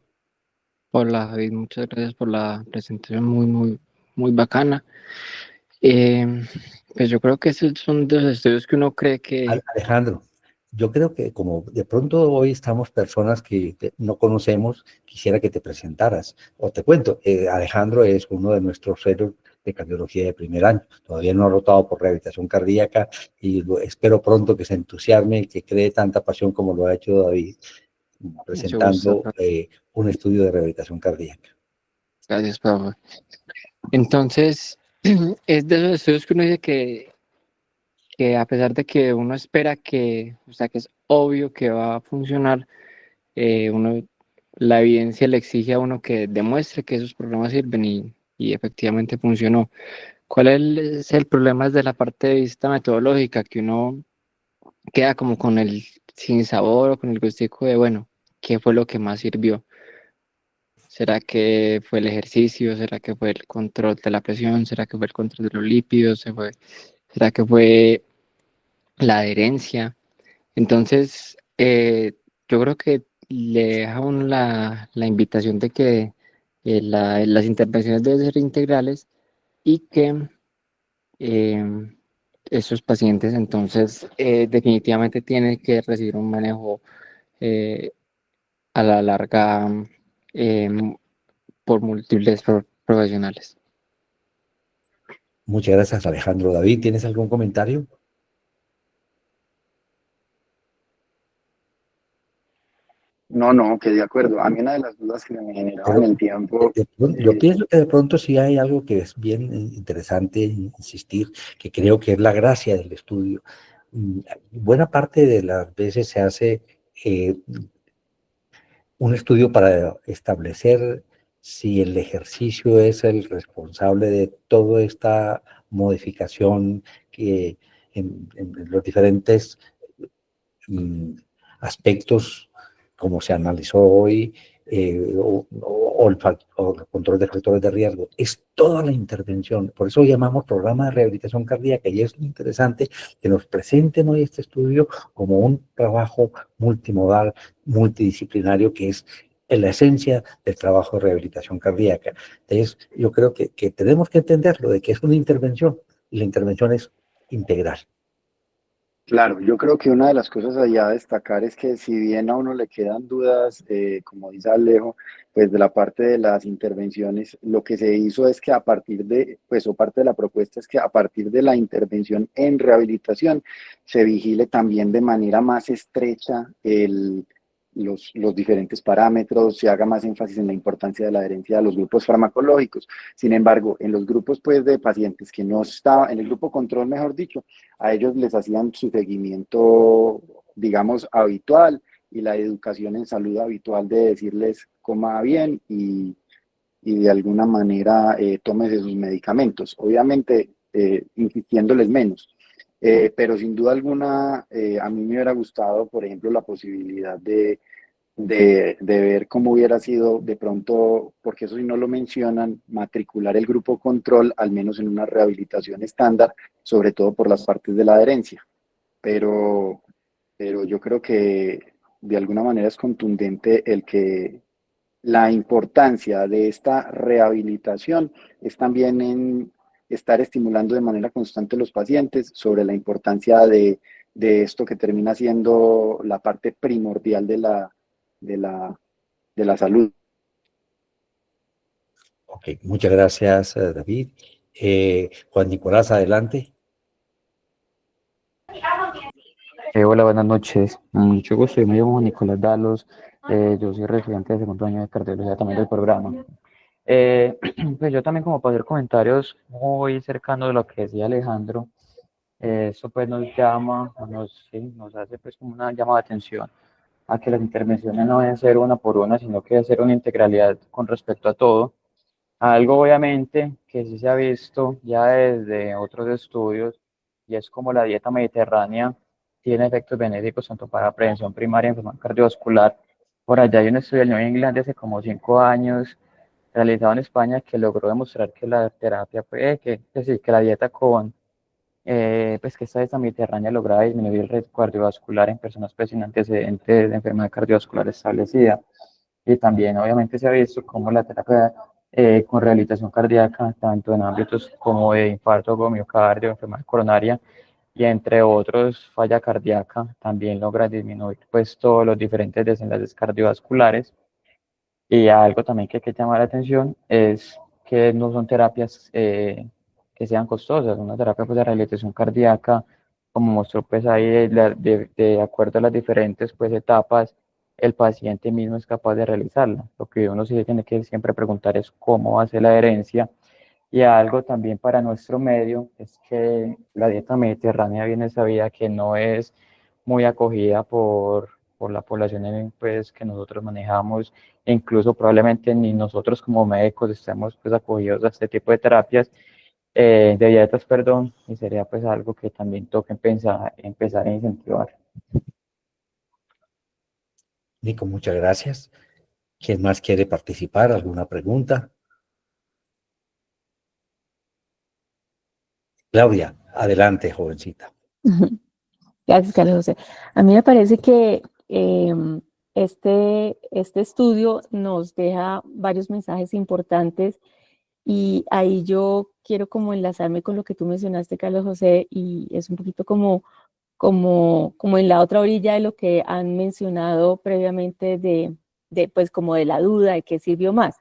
Hola David, muchas gracias por la presentación muy bacana. Pues yo creo que esos son de los estudios que uno cree que...
Alejandro, yo creo que como de pronto hoy estamos personas que no conocemos, quisiera que te presentaras. O te cuento, Alejandro es uno de nuestros héroes de cardiología de primer año. Todavía no ha rotado por rehabilitación cardíaca y espero pronto que se entusiasme y que cree tanta pasión como lo ha hecho David, presentando un estudio de rehabilitación cardíaca.
Gracias, profe. Entonces, es de esos estudios que uno dice que a pesar de que uno espera que, o sea, que es obvio que va a funcionar, la evidencia le exige a uno que demuestre que esos programas sirven y efectivamente funcionó. ¿Cuál es el problema desde la parte de vista metodológica? Que uno queda como con el sinsabor o con el gustico de, bueno, ¿qué fue lo que más sirvió? ¿Será que fue el ejercicio? ¿Será que fue el control de la presión? ¿Será que fue el control de los lípidos? ¿Será que fue la adherencia? Entonces, yo creo que le deja a uno la invitación de que las intervenciones deben ser integrales y que esos pacientes entonces definitivamente tienen que recibir un manejo a la larga por múltiples profesionales.
Muchas gracias, Alejandro. David, ¿tienes algún comentario?
No, que de acuerdo. A mí una de las dudas que me generaba en el tiempo...
Yo pienso que de pronto sí hay algo que es bien interesante insistir, que creo que es la gracia del estudio. Buena parte de las veces se hace un estudio para establecer si el ejercicio es el responsable de toda esta modificación que en los diferentes aspectos, como se analizó hoy, o el control de factores de riesgo. Es toda la intervención. Por eso llamamos programa de rehabilitación cardíaca y es interesante que nos presenten hoy este estudio como un trabajo multimodal, multidisciplinario, que es en la esencia del trabajo de rehabilitación cardíaca. Entonces, yo creo que tenemos que entenderlo, de que es una intervención, y la intervención es integral.
Claro, yo creo que una de las cosas allá a destacar es que si bien a uno le quedan dudas, como dice Alejo, pues de la parte de las intervenciones, lo que se hizo es que a partir de, pues o parte de la propuesta es que a partir de la intervención en rehabilitación se vigile también de manera más estrecha los diferentes parámetros, se haga más énfasis en la importancia de la adherencia a los grupos farmacológicos. Sin embargo, en los grupos pues de pacientes que no estaban, en el grupo control, mejor dicho, a ellos les hacían su seguimiento, digamos, habitual y la educación en salud habitual de decirles coma bien y de alguna manera tómese sus medicamentos. Obviamente, insistiéndoles menos. Pero sin duda alguna, a mí me hubiera gustado, por ejemplo, la posibilidad de ver cómo hubiera sido de pronto, porque eso sí no lo mencionan, matricular el grupo control, al menos en una rehabilitación estándar, sobre todo por las partes de la adherencia. Pero, pero yo creo que de alguna manera es contundente el que la importancia de esta rehabilitación es también en estar estimulando de manera constante a los pacientes sobre la importancia de esto que termina siendo la parte primordial de la, de la salud.
Ok, muchas gracias, David. Juan Nicolás, adelante.
Hola, buenas noches. Mucho gusto. Yo me llamo Nicolás Dalos. Yo soy residente de segundo año de cardiología también del programa. Pues yo también como para hacer comentarios muy cercanos de lo que decía Alejandro, eso pues nos llama, sí, nos hace pues como una llamada de atención a que las intervenciones no deben ser una por una, sino que debe ser una integralidad con respecto a todo. Algo obviamente que sí se ha visto ya desde otros estudios y es como la dieta mediterránea tiene efectos benéficos tanto para prevención primaria y enfermedad cardiovascular. Por allá hay un estudio del New England de hace como 5 años realizado en España que logró demostrar que la terapia, que sí, que la dieta con, pues que esta dieta mediterránea lograba disminuir el riesgo cardiovascular en personas pues, sin antecedentes de enfermedad cardiovascular establecida. Y también obviamente se ha visto cómo la terapia con rehabilitación cardíaca, tanto en ámbitos como de infarto, como miocardio, enfermedad coronaria y entre otros falla cardíaca, también logra disminuir pues todos los diferentes desenlaces cardiovasculares. Y algo también que hay que llamar la atención es que no son terapias que sean costosas, una terapia pues, de rehabilitación cardíaca, como mostró pues ahí, de acuerdo a las diferentes pues, etapas, el paciente mismo es capaz de realizarla. Lo que uno sí tiene que siempre preguntar es cómo hace la adherencia. Y algo también para nuestro medio es que la dieta mediterránea viene sabida que no es muy acogida por la población pues, que nosotros manejamos, e incluso probablemente ni nosotros como médicos estemos pues, acogidos a este tipo de terapias, de dietas, perdón, y sería pues algo que también toca empezar a incentivar.
Nico, muchas gracias. ¿Quién más quiere participar? ¿Alguna pregunta? Claudia, adelante, jovencita.
Gracias, Carlos José. A mí me parece que este estudio nos deja varios mensajes importantes y ahí yo quiero como enlazarme con lo que tú mencionaste, Carlos José, y es un poquito como en la otra orilla de lo que han mencionado previamente pues como de la duda de qué sirvió más.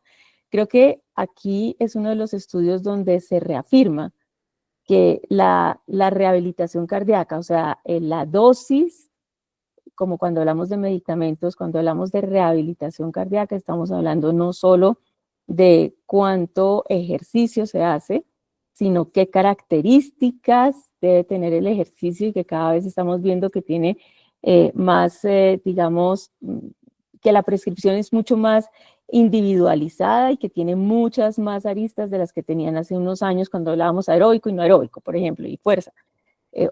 Creo que aquí es uno de los estudios donde se reafirma que la rehabilitación cardíaca, o sea, la dosis, como cuando hablamos de medicamentos, cuando hablamos de rehabilitación cardíaca, estamos hablando no solo de cuánto ejercicio se hace, sino qué características debe tener el ejercicio y que cada vez estamos viendo que tiene más, digamos, que la prescripción es mucho más individualizada y que tiene muchas más aristas de las que tenían hace unos años cuando hablábamos aeróbico y no aeróbico, por ejemplo, y fuerza.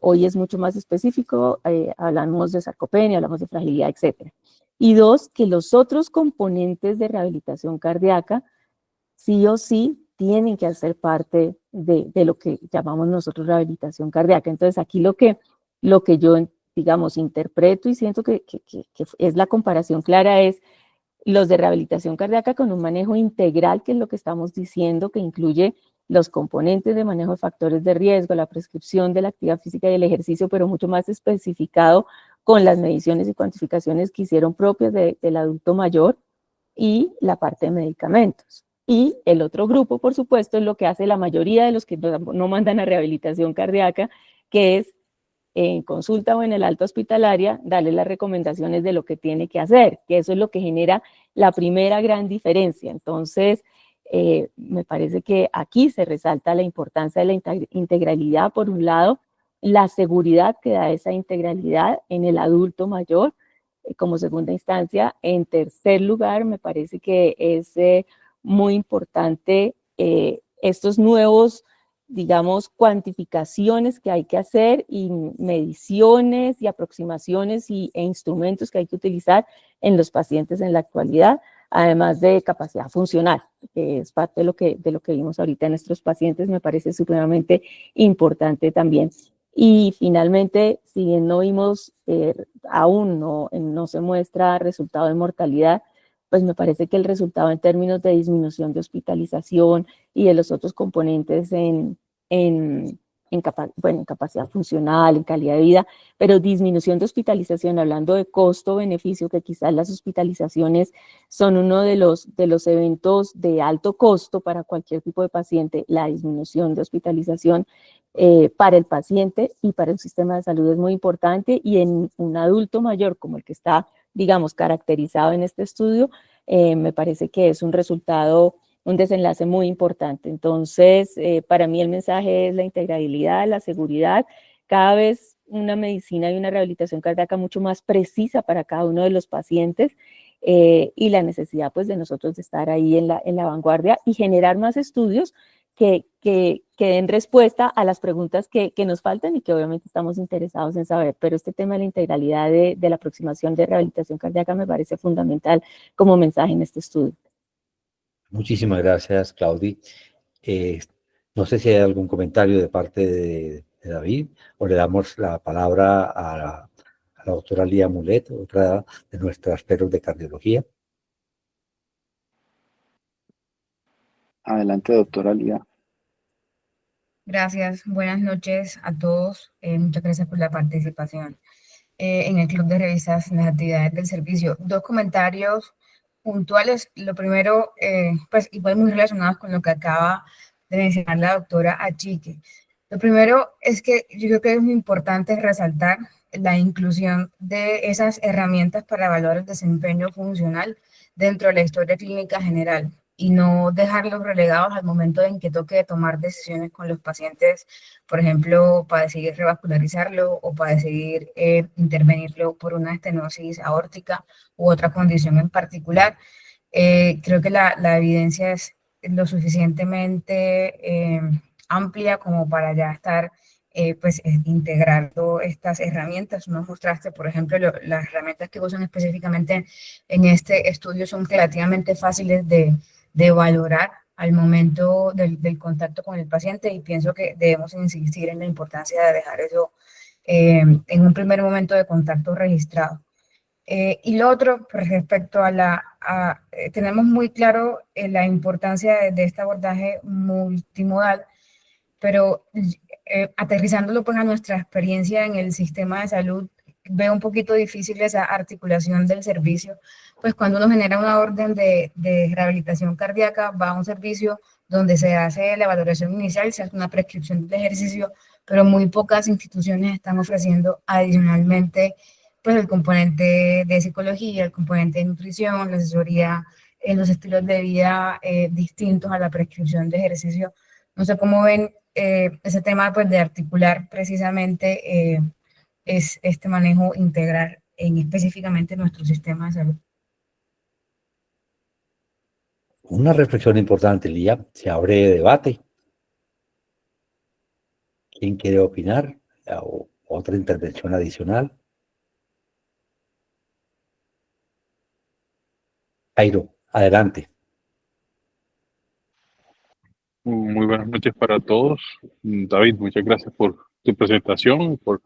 Hoy es mucho más específico, hablamos de sarcopenia, hablamos de fragilidad, etc. Y dos, que los otros componentes de rehabilitación cardíaca sí o sí tienen que hacer parte de lo que llamamos nosotros rehabilitación cardíaca. Entonces aquí lo que yo, digamos, interpreto y siento que es la comparación clara es los de rehabilitación cardíaca con un manejo integral, que es lo que estamos diciendo, que incluye los componentes de manejo de factores de riesgo, la prescripción de la actividad física y el ejercicio, pero mucho más especificado con las mediciones y cuantificaciones que hicieron propias del adulto mayor, y la parte de medicamentos. Y el otro grupo, por supuesto, es lo que hace la mayoría de los que no mandan a rehabilitación cardíaca, que es en consulta o en el alta hospitalaria, darle las recomendaciones de lo que tiene que hacer, que eso es lo que genera la primera gran diferencia. Entonces, me parece que aquí se resalta la importancia de la integralidad, por un lado, la seguridad que da esa integralidad en el adulto mayor, como segunda instancia. En tercer lugar, me parece que es muy importante estos nuevos, digamos, cuantificaciones que hay que hacer y mediciones y aproximaciones e instrumentos que hay que utilizar en los pacientes en la actualidad, además de capacidad funcional, que es parte de lo que vimos ahorita en nuestros pacientes. Me parece supremamente importante también. Y finalmente, si bien no vimos, aún no se muestra resultado de mortalidad, pues me parece que el resultado en términos de disminución de hospitalización y de los otros componentes en capacidad funcional, en calidad de vida, pero disminución de hospitalización, hablando de costo-beneficio, que quizás las hospitalizaciones son uno de los eventos de alto costo para cualquier tipo de paciente. La disminución de hospitalización para el paciente y para el sistema de salud es muy importante, y en un adulto mayor como el que está, digamos, caracterizado en este estudio, me parece que es un resultado, un desenlace muy importante. Entonces, para mí el mensaje es la integrabilidad, la seguridad, cada vez una medicina y una rehabilitación cardíaca mucho más precisa para cada uno de los pacientes, y la necesidad pues de nosotros de estar ahí en la vanguardia y generar más estudios que den respuesta a las preguntas que nos faltan y que obviamente estamos interesados en saber. Pero este tema de la integralidad de la aproximación de rehabilitación cardíaca me parece fundamental como mensaje en este estudio.
Muchísimas gracias, Claudi. No sé si hay algún comentario de parte de David, o le damos la palabra a la doctora Lía Mulet, otra de nuestras perros de cardiología.
Adelante, doctora Lía.
Gracias, buenas noches a todos. Muchas gracias por la participación en el Club de Revistas en las actividades del servicio. Dos comentarios puntuales. Lo primero, pues igual muy relacionados con lo que acaba de mencionar la doctora Achique. Lo primero es que yo creo que es muy importante resaltar la inclusión de esas herramientas para evaluar el desempeño funcional dentro de la historia clínica general, y no dejarlos relegados al momento en que toque tomar decisiones con los pacientes, por ejemplo, para decidir revascularizarlo o para decidir intervenirlo por una estenosis aórtica u otra condición en particular. Creo que la evidencia es lo suficientemente amplia como para ya estar pues integrando estas herramientas. Nos mostraste, por ejemplo, las herramientas que usan específicamente en este estudio son relativamente fáciles de valorar al momento del contacto con el paciente, y pienso que debemos insistir en la importancia de dejar eso en un primer momento de contacto registrado. Y lo otro, respecto a tenemos muy claro la importancia de este abordaje multimodal, pero aterrizándolo pues a nuestra experiencia en el sistema de salud, veo un poquito difícil esa articulación del servicio, pues cuando uno genera una orden de rehabilitación cardíaca, va a un servicio donde se hace la valoración inicial, se hace una prescripción de ejercicio, pero muy pocas instituciones están ofreciendo adicionalmente pues el componente de psicología, el componente de nutrición, la asesoría en los estilos de vida distintos a la prescripción de ejercicio. No sé cómo ven ese tema pues, de articular precisamente es este manejo integral en específicamente nuestro sistema de salud.
Una reflexión importante, Lía, se abre debate. ¿Quién quiere opinar? ¿O otra intervención adicional? Jairo, adelante.
Muy buenas noches para todos. David, muchas gracias por tu presentación, por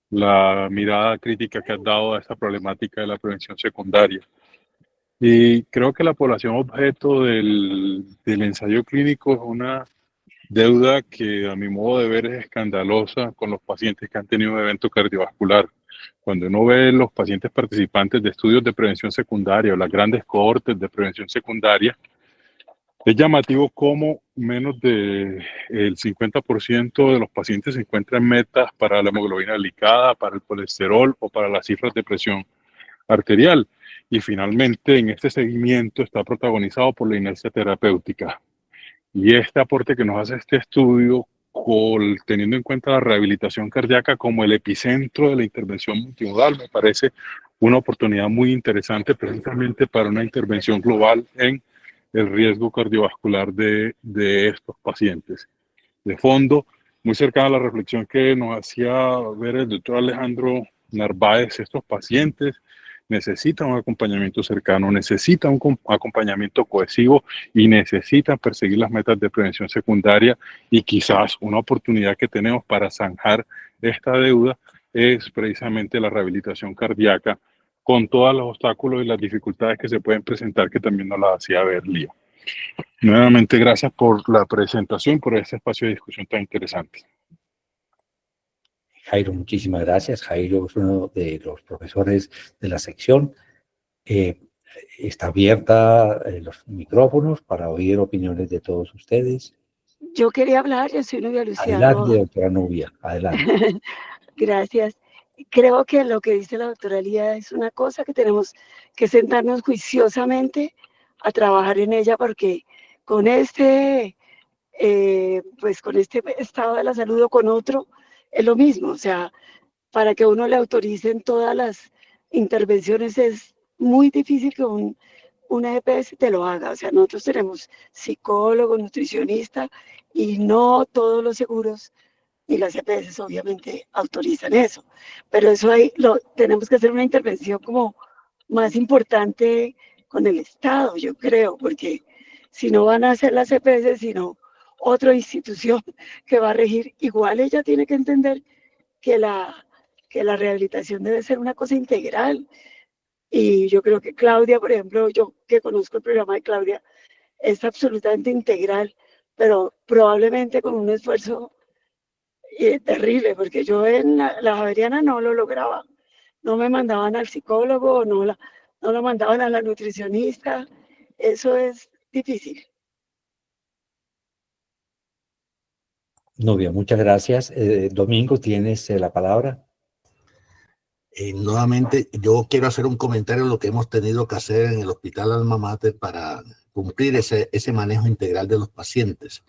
la mirada crítica que has dado a esta problemática de la prevención secundaria. Y creo que la población objeto del ensayo clínico es una deuda que a mi modo de ver es escandalosa con los pacientes que han tenido un evento cardiovascular. Cuando uno ve los pacientes participantes de estudios de prevención secundaria o las grandes cohortes de prevención secundaria, es llamativo cómo menos del 50% de los pacientes se encuentran metas para la hemoglobina glicada, para el colesterol o para las cifras de presión arterial. Y finalmente, en este seguimiento está protagonizado por la inercia terapéutica. Y este aporte que nos hace este estudio, teniendo en cuenta la rehabilitación cardíaca como el epicentro de la intervención multimodal, me parece una oportunidad muy interesante precisamente para una intervención global en el riesgo cardiovascular de estos pacientes. De fondo, muy cercana a la reflexión que nos hacía ver el doctor Alejandro Narváez, estos pacientes necesitan un acompañamiento cercano, necesitan un acompañamiento cohesivo y necesitan perseguir las metas de prevención secundaria, y quizás una oportunidad que tenemos para zanjar esta deuda es precisamente la rehabilitación cardíaca, con todos los obstáculos y las dificultades que se pueden presentar, que también nos las hacía ver Lía. Nuevamente, gracias por la presentación, por este espacio de discusión tan interesante.
Jairo, muchísimas gracias. Jairo es uno de los profesores de la sección. Está abierta los micrófonos para oír opiniones de todos ustedes.
Yo quería hablar, yo soy Nubia Lucía.
Adelante, doctora Nubia, adelante.
Gracias. Creo que lo que dice la doctora Lía es una cosa que tenemos que sentarnos juiciosamente a trabajar en ella, porque con con este estado de la salud o con otro, es lo mismo. O sea, para que uno le autoricen todas las intervenciones es muy difícil que una EPS te lo haga. O sea, nosotros tenemos psicólogo, nutricionista, y no todos los seguros y las EPS obviamente autorizan eso. Pero eso ahí tenemos que hacer una intervención como más importante con el Estado, yo creo, porque si no van a hacer las EPS, sino otra institución que va a regir, igual ella tiene que entender que la rehabilitación debe ser una cosa integral. Y yo creo que Claudia, por ejemplo, yo que conozco el programa de Claudia, es absolutamente integral, pero probablemente con un esfuerzo terrible, porque yo en la Javeriana no lo lograba. No me mandaban al psicólogo, no lo mandaban a la nutricionista. Eso es difícil.
Nubia, muchas gracias. Domingo, tienes la palabra.
Nuevamente, yo quiero hacer un comentario de lo que hemos tenido que hacer en el Hospital Alma Mater para cumplir ese manejo integral de los pacientes.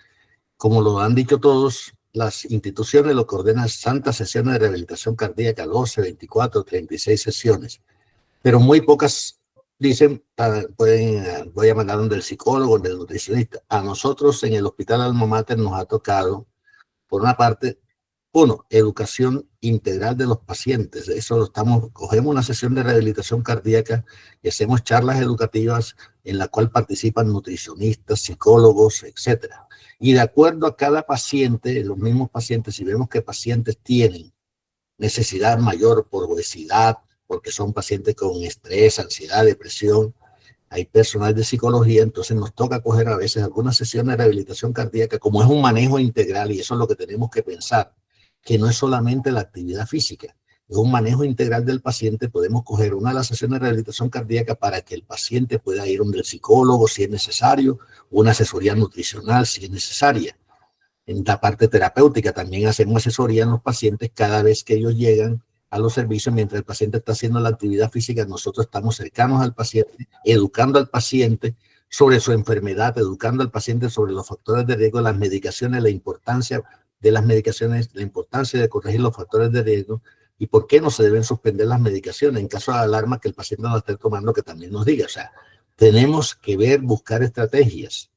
Como lo han dicho todos, las instituciones lo que ordenan tantas sesiones de rehabilitación cardíaca, 12, 24, 36 sesiones, pero muy pocas dicen, voy a mandar donde el psicólogo, donde el nutricionista. A nosotros en el Hospital Alma Mater nos ha tocado, por una parte, educación integral de los pacientes. Eso cogemos una sesión de rehabilitación cardíaca y hacemos charlas educativas en la cual participan nutricionistas, psicólogos, etcétera. Y de acuerdo a cada paciente, los mismos pacientes, si vemos que pacientes tienen necesidad mayor por obesidad, porque son pacientes con estrés, ansiedad, depresión, hay personal de psicología, entonces nos toca coger a veces algunas sesiones de rehabilitación cardíaca, como es un manejo integral, y eso es lo que tenemos que pensar, que no es solamente la actividad física, es un manejo integral del paciente. Podemos coger una de las sesiones de rehabilitación cardíaca para que el paciente pueda ir donde el psicólogo si es necesario, una asesoría nutricional si es necesaria. En la parte terapéutica también hacemos asesoría en los pacientes cada vez que ellos llegan a los servicios. Mientras el paciente está haciendo la actividad física, nosotros estamos cercanos al paciente, educando al paciente sobre su enfermedad, educando al paciente sobre los factores de riesgo, las medicaciones, la importancia de las medicaciones, la importancia de corregir los factores de riesgo y por qué no se deben suspender las medicaciones en caso de alarma que el paciente no esté tomando, que también nos diga. O sea, tenemos que buscar estrategias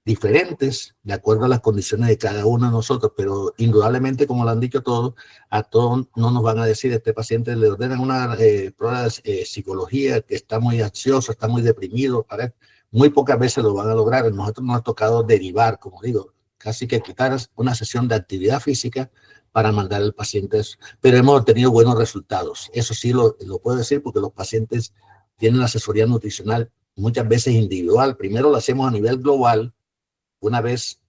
diferentes de acuerdo a las condiciones de cada uno de nosotros, pero indudablemente, como lo han dicho todos, a todos no nos van a decir, este paciente le ordenan una prueba de psicología, que está muy ansioso, está muy deprimido, muy pocas veces lo van a lograr. A nosotros nos ha tocado derivar, como digo, casi que quitar una sesión de actividad física para mandar al paciente eso. Pero hemos obtenido buenos resultados. Eso sí lo puedo decir porque los pacientes tienen la asesoría nutricional muchas veces individual. Primero lo hacemos a nivel global, una vez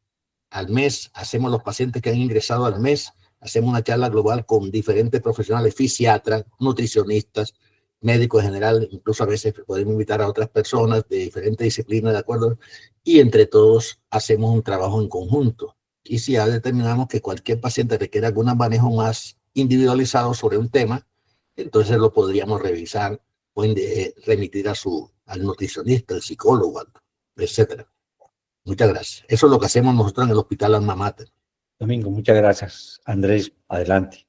al mes, hacemos los pacientes que han ingresado al mes, hacemos una charla global con diferentes profesionales, fisiatras, nutricionistas, médicos en general, incluso a veces podemos invitar a otras personas de diferentes disciplinas, ¿de acuerdo? Y entre todos hacemos un trabajo en conjunto. Y si ya determinamos que cualquier paciente requiere algún manejo más individualizado sobre un tema, entonces lo podríamos revisar o remitir al nutricionista, al psicólogo, etcétera. Muchas gracias. Eso es lo que hacemos nosotros en el Hospital Alma Mater.
Domingo, muchas gracias. Andrés, adelante.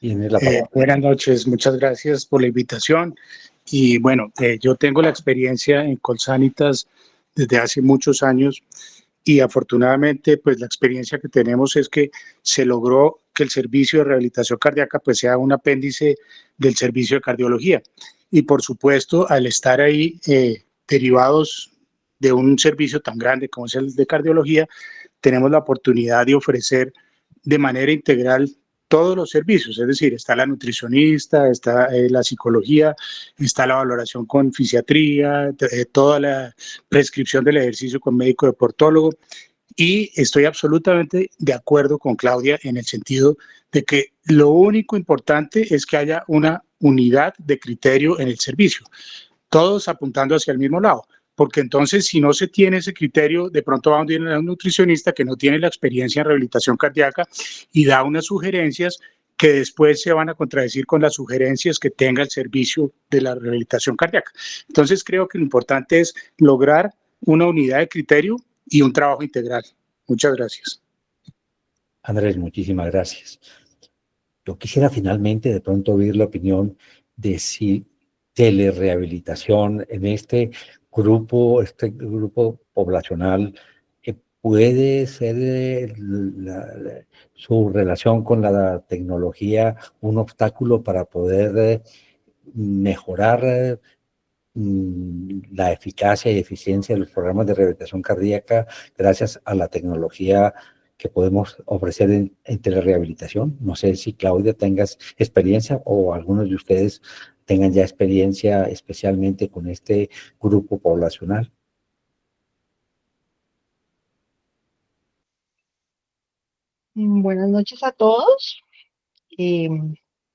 Tienes la palabra.
Buenas noches, muchas gracias por la invitación. Y bueno, yo tengo la experiencia en Colsanitas desde hace muchos años y afortunadamente pues la experiencia que tenemos es que se logró que el servicio de rehabilitación cardíaca pues sea un apéndice del servicio de cardiología. Y por supuesto, al estar ahí derivados de un servicio tan grande como es el de cardiología, tenemos la oportunidad de ofrecer de manera integral todos los servicios, es decir, está la nutricionista, está la psicología, está la valoración con fisiatría, toda la prescripción del ejercicio con médico deportólogo, y estoy absolutamente de acuerdo con Claudia en el sentido de que lo único importante es que haya una unidad de criterio en el servicio, todos apuntando hacia el mismo lado. Porque entonces si no se tiene ese criterio, de pronto va a un nutricionista que no tiene la experiencia en rehabilitación cardíaca y da unas sugerencias que después se van a contradecir con las sugerencias que tenga el servicio de la rehabilitación cardíaca. Entonces creo que lo importante es lograr una unidad de criterio y un trabajo integral. Muchas gracias.
Andrés, muchísimas gracias. Yo quisiera finalmente de pronto oír la opinión de si telerehabilitación en este grupo poblacional puede ser su relación con la tecnología un obstáculo para poder mejorar la eficacia y eficiencia de los programas de rehabilitación cardíaca gracias a la tecnología que podemos ofrecer en telerehabilitación. No sé si Claudia tengas experiencia o algunos de ustedes tengan ya experiencia especialmente con este grupo poblacional.
Buenas noches a todos.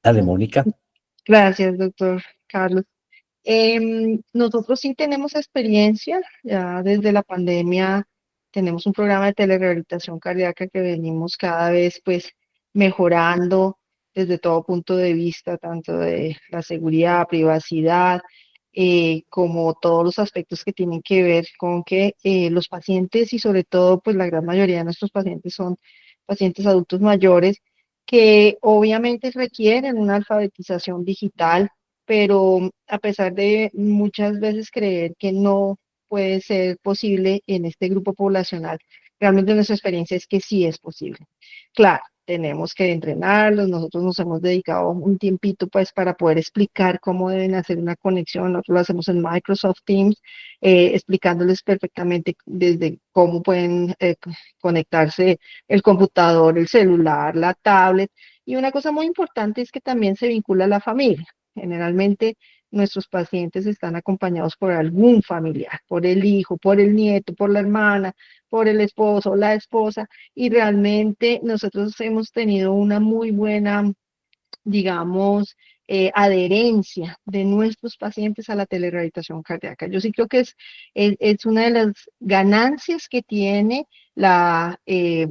Dale, Mónica.
Gracias, doctor Carlos. Nosotros sí tenemos experiencia, ya desde la pandemia tenemos un programa de telerehabilitación cardíaca que venimos cada vez pues mejorando desde todo punto de vista, tanto de la seguridad, privacidad, como todos los aspectos que tienen que ver con que los pacientes y sobre todo pues la gran mayoría de nuestros pacientes son pacientes adultos mayores que obviamente requieren una alfabetización digital, pero a pesar de muchas veces creer que no puede ser posible en este grupo poblacional, realmente nuestra experiencia es que sí es posible. Claro, tenemos que entrenarlos, nosotros nos hemos dedicado un tiempito pues para poder explicar cómo deben hacer una conexión, nosotros lo hacemos en Microsoft Teams, explicándoles perfectamente desde cómo pueden conectarse el computador, el celular, la tablet, y una cosa muy importante es que también se vincula a la familia. Generalmente nuestros pacientes están acompañados por algún familiar, por el hijo, por el nieto, por la hermana, por el esposo, la esposa, y realmente nosotros hemos tenido una muy buena, digamos, adherencia de nuestros pacientes a la telerehabilitación cardíaca. Yo sí creo que es una de las ganancias que tiene la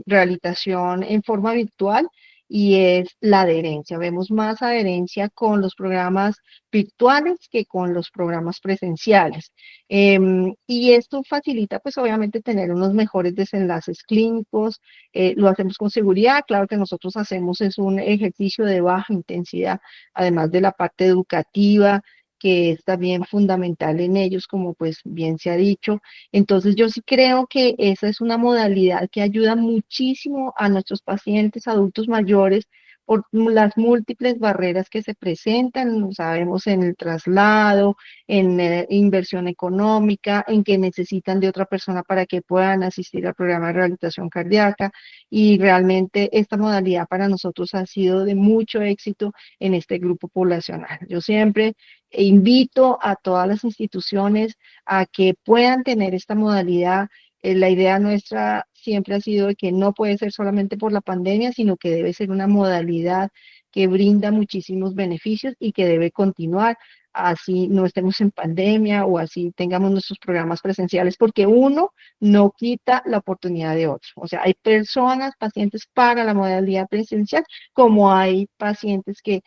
rehabilitación en forma virtual y es la adherencia. Vemos más adherencia con los programas virtuales que con los programas presenciales. Y esto facilita, pues obviamente, tener unos mejores desenlaces clínicos. Lo hacemos con seguridad. Claro que nosotros hacemos es un ejercicio de baja intensidad, además de la parte educativa, que es también fundamental en ellos, como pues bien se ha dicho. Entonces yo sí creo que esa es una modalidad que ayuda muchísimo a nuestros pacientes adultos mayores por las múltiples barreras que se presentan, lo sabemos en el traslado, en inversión económica, en que necesitan de otra persona para que puedan asistir al programa de rehabilitación cardíaca, y realmente esta modalidad para nosotros ha sido de mucho éxito en este grupo poblacional. Yo siempre invito a todas las instituciones a que puedan tener esta modalidad. La idea nuestra siempre ha sido de que no puede ser solamente por la pandemia, sino que debe ser una modalidad que brinda muchísimos beneficios y que debe continuar, así no estemos en pandemia o así tengamos nuestros programas presenciales, porque uno no quita la oportunidad de otro. O sea, hay personas, pacientes para la modalidad presencial, como hay pacientes que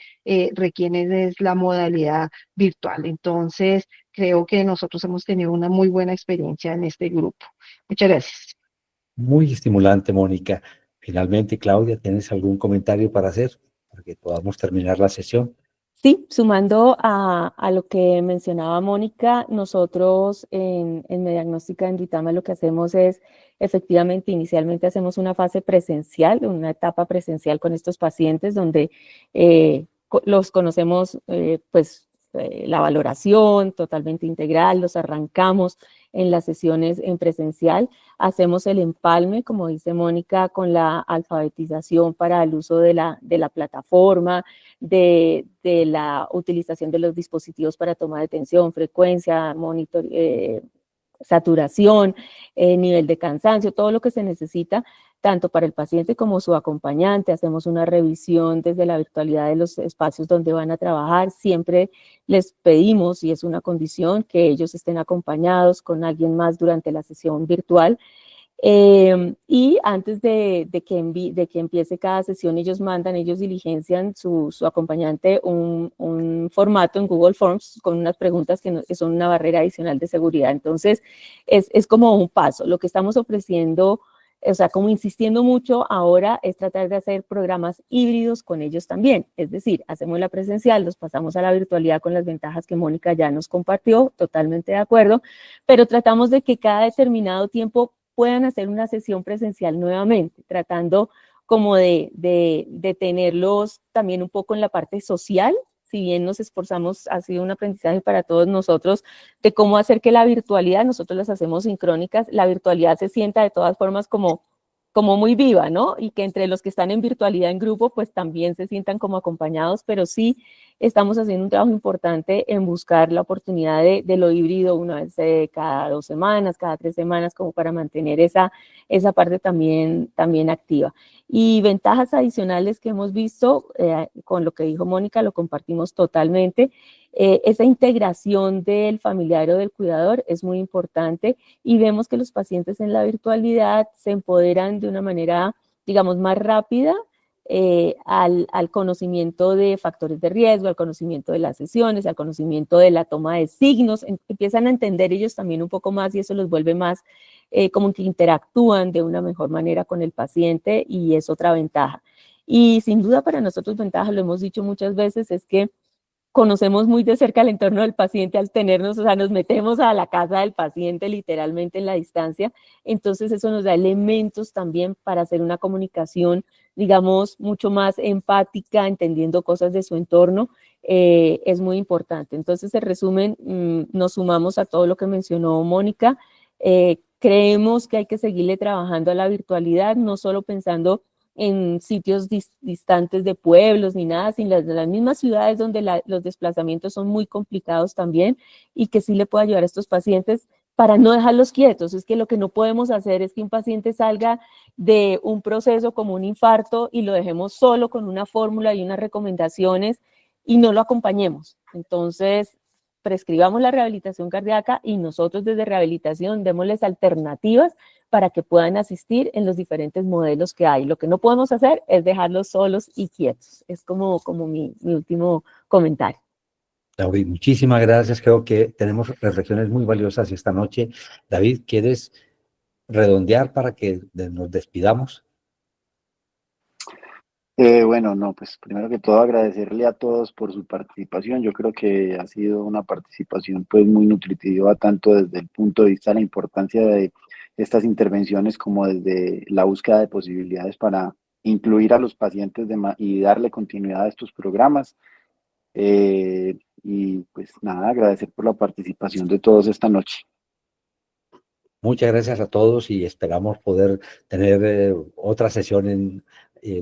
requieren es la modalidad virtual. Entonces, creo que nosotros hemos tenido una muy buena experiencia en este grupo. Muchas gracias.
Muy estimulante, Mónica. Finalmente, Claudia, ¿tienes algún comentario para hacer? Para que podamos terminar la sesión.
Sí, sumando a lo que mencionaba Mónica, nosotros en Mediagnóstica en Duitama lo que hacemos es, efectivamente, inicialmente hacemos una fase presencial, una etapa presencial con estos pacientes donde los conocemos, la valoración totalmente integral, los arrancamos en las sesiones en presencial, hacemos el empalme, como dice Mónica, con la alfabetización para el uso de la plataforma, de la utilización de los dispositivos para toma de tensión, frecuencia, monitor, saturación, nivel de cansancio, todo lo que se necesita, tanto para el paciente como su acompañante. Hacemos una revisión desde la virtualidad de los espacios donde van a trabajar. Siempre les pedimos, y es una condición, que ellos estén acompañados con alguien más durante la sesión virtual. Y antes de que empiece cada sesión, ellos diligencian su acompañante un formato en Google Forms con unas preguntas que son una barrera adicional de seguridad. Entonces, es como un paso. Lo que estamos ofreciendo, o sea, como insistiendo mucho ahora, es tratar de hacer programas híbridos con ellos también. Es decir, hacemos la presencial, los pasamos a la virtualidad con las ventajas que Mónica ya nos compartió, totalmente de acuerdo, pero tratamos de que cada determinado tiempo puedan hacer una sesión presencial nuevamente, tratando como de tenerlos también un poco en la parte social. Si bien nos esforzamos, ha sido un aprendizaje para todos nosotros de cómo hacer que la virtualidad, nosotros las hacemos sincrónicas, la virtualidad se sienta de todas formas como muy viva, ¿no? Y que entre los que están en virtualidad en grupo, pues también se sientan como acompañados, pero sí estamos haciendo un trabajo importante en buscar la oportunidad de lo híbrido una vez cada 2 semanas, cada 3 semanas, como para mantener esa parte también activa. Y ventajas adicionales que hemos visto, con lo que dijo Mónica, lo compartimos totalmente. Esa integración del familiar o del cuidador es muy importante y vemos que los pacientes en la virtualidad se empoderan de una manera, digamos, más rápida al conocimiento de factores de riesgo, al conocimiento de las sesiones, al conocimiento de la toma de signos. Empiezan a entender ellos también un poco más y eso los vuelve más como que interactúan de una mejor manera con el paciente, y es otra ventaja. Y sin duda para nosotros ventaja, lo hemos dicho muchas veces, es que conocemos muy de cerca el entorno del paciente al tenernos, o sea, nos metemos a la casa del paciente literalmente en la distancia, entonces eso nos da elementos también para hacer una comunicación, digamos, mucho más empática, entendiendo cosas de su entorno, es muy importante. Entonces, en resumen, nos sumamos a todo lo que mencionó Mónica, creemos que hay que seguirle trabajando a la virtualidad, no solo pensando en sitios distantes de pueblos ni nada, sino en las mismas ciudades donde los desplazamientos son muy complicados también, y que sí le puede ayudar a estos pacientes para no dejarlos quietos. Es que lo que no podemos hacer es que un paciente salga de un proceso como un infarto y lo dejemos solo con una fórmula y unas recomendaciones y no lo acompañemos. Entonces, prescribamos la rehabilitación cardíaca y nosotros desde rehabilitación démosles alternativas para que puedan asistir en los diferentes modelos que hay. Lo que no podemos hacer es dejarlos solos y quietos. Es como mi último comentario.
David, muchísimas gracias. Creo que tenemos reflexiones muy valiosas esta noche. David, ¿quieres redondear para que nos despidamos?
Bueno, no, pues primero que todo agradecerle a todos por su participación. Yo creo que ha sido una participación pues muy nutritiva, tanto desde el punto de vista de la importancia de estas intervenciones como desde la búsqueda de posibilidades para incluir a los pacientes y darle continuidad a estos programas. Y pues nada, agradecer por la participación de todos esta noche.
Muchas gracias a todos y esperamos poder tener otra sesión en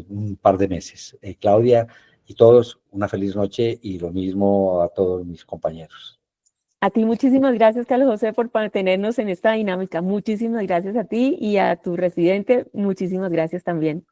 un par de meses. Claudia y todos, una feliz noche y lo mismo a todos mis compañeros.
A ti muchísimas gracias, Carlos José, por mantenernos en esta dinámica. Muchísimas gracias a ti y a tu residente. Muchísimas gracias también.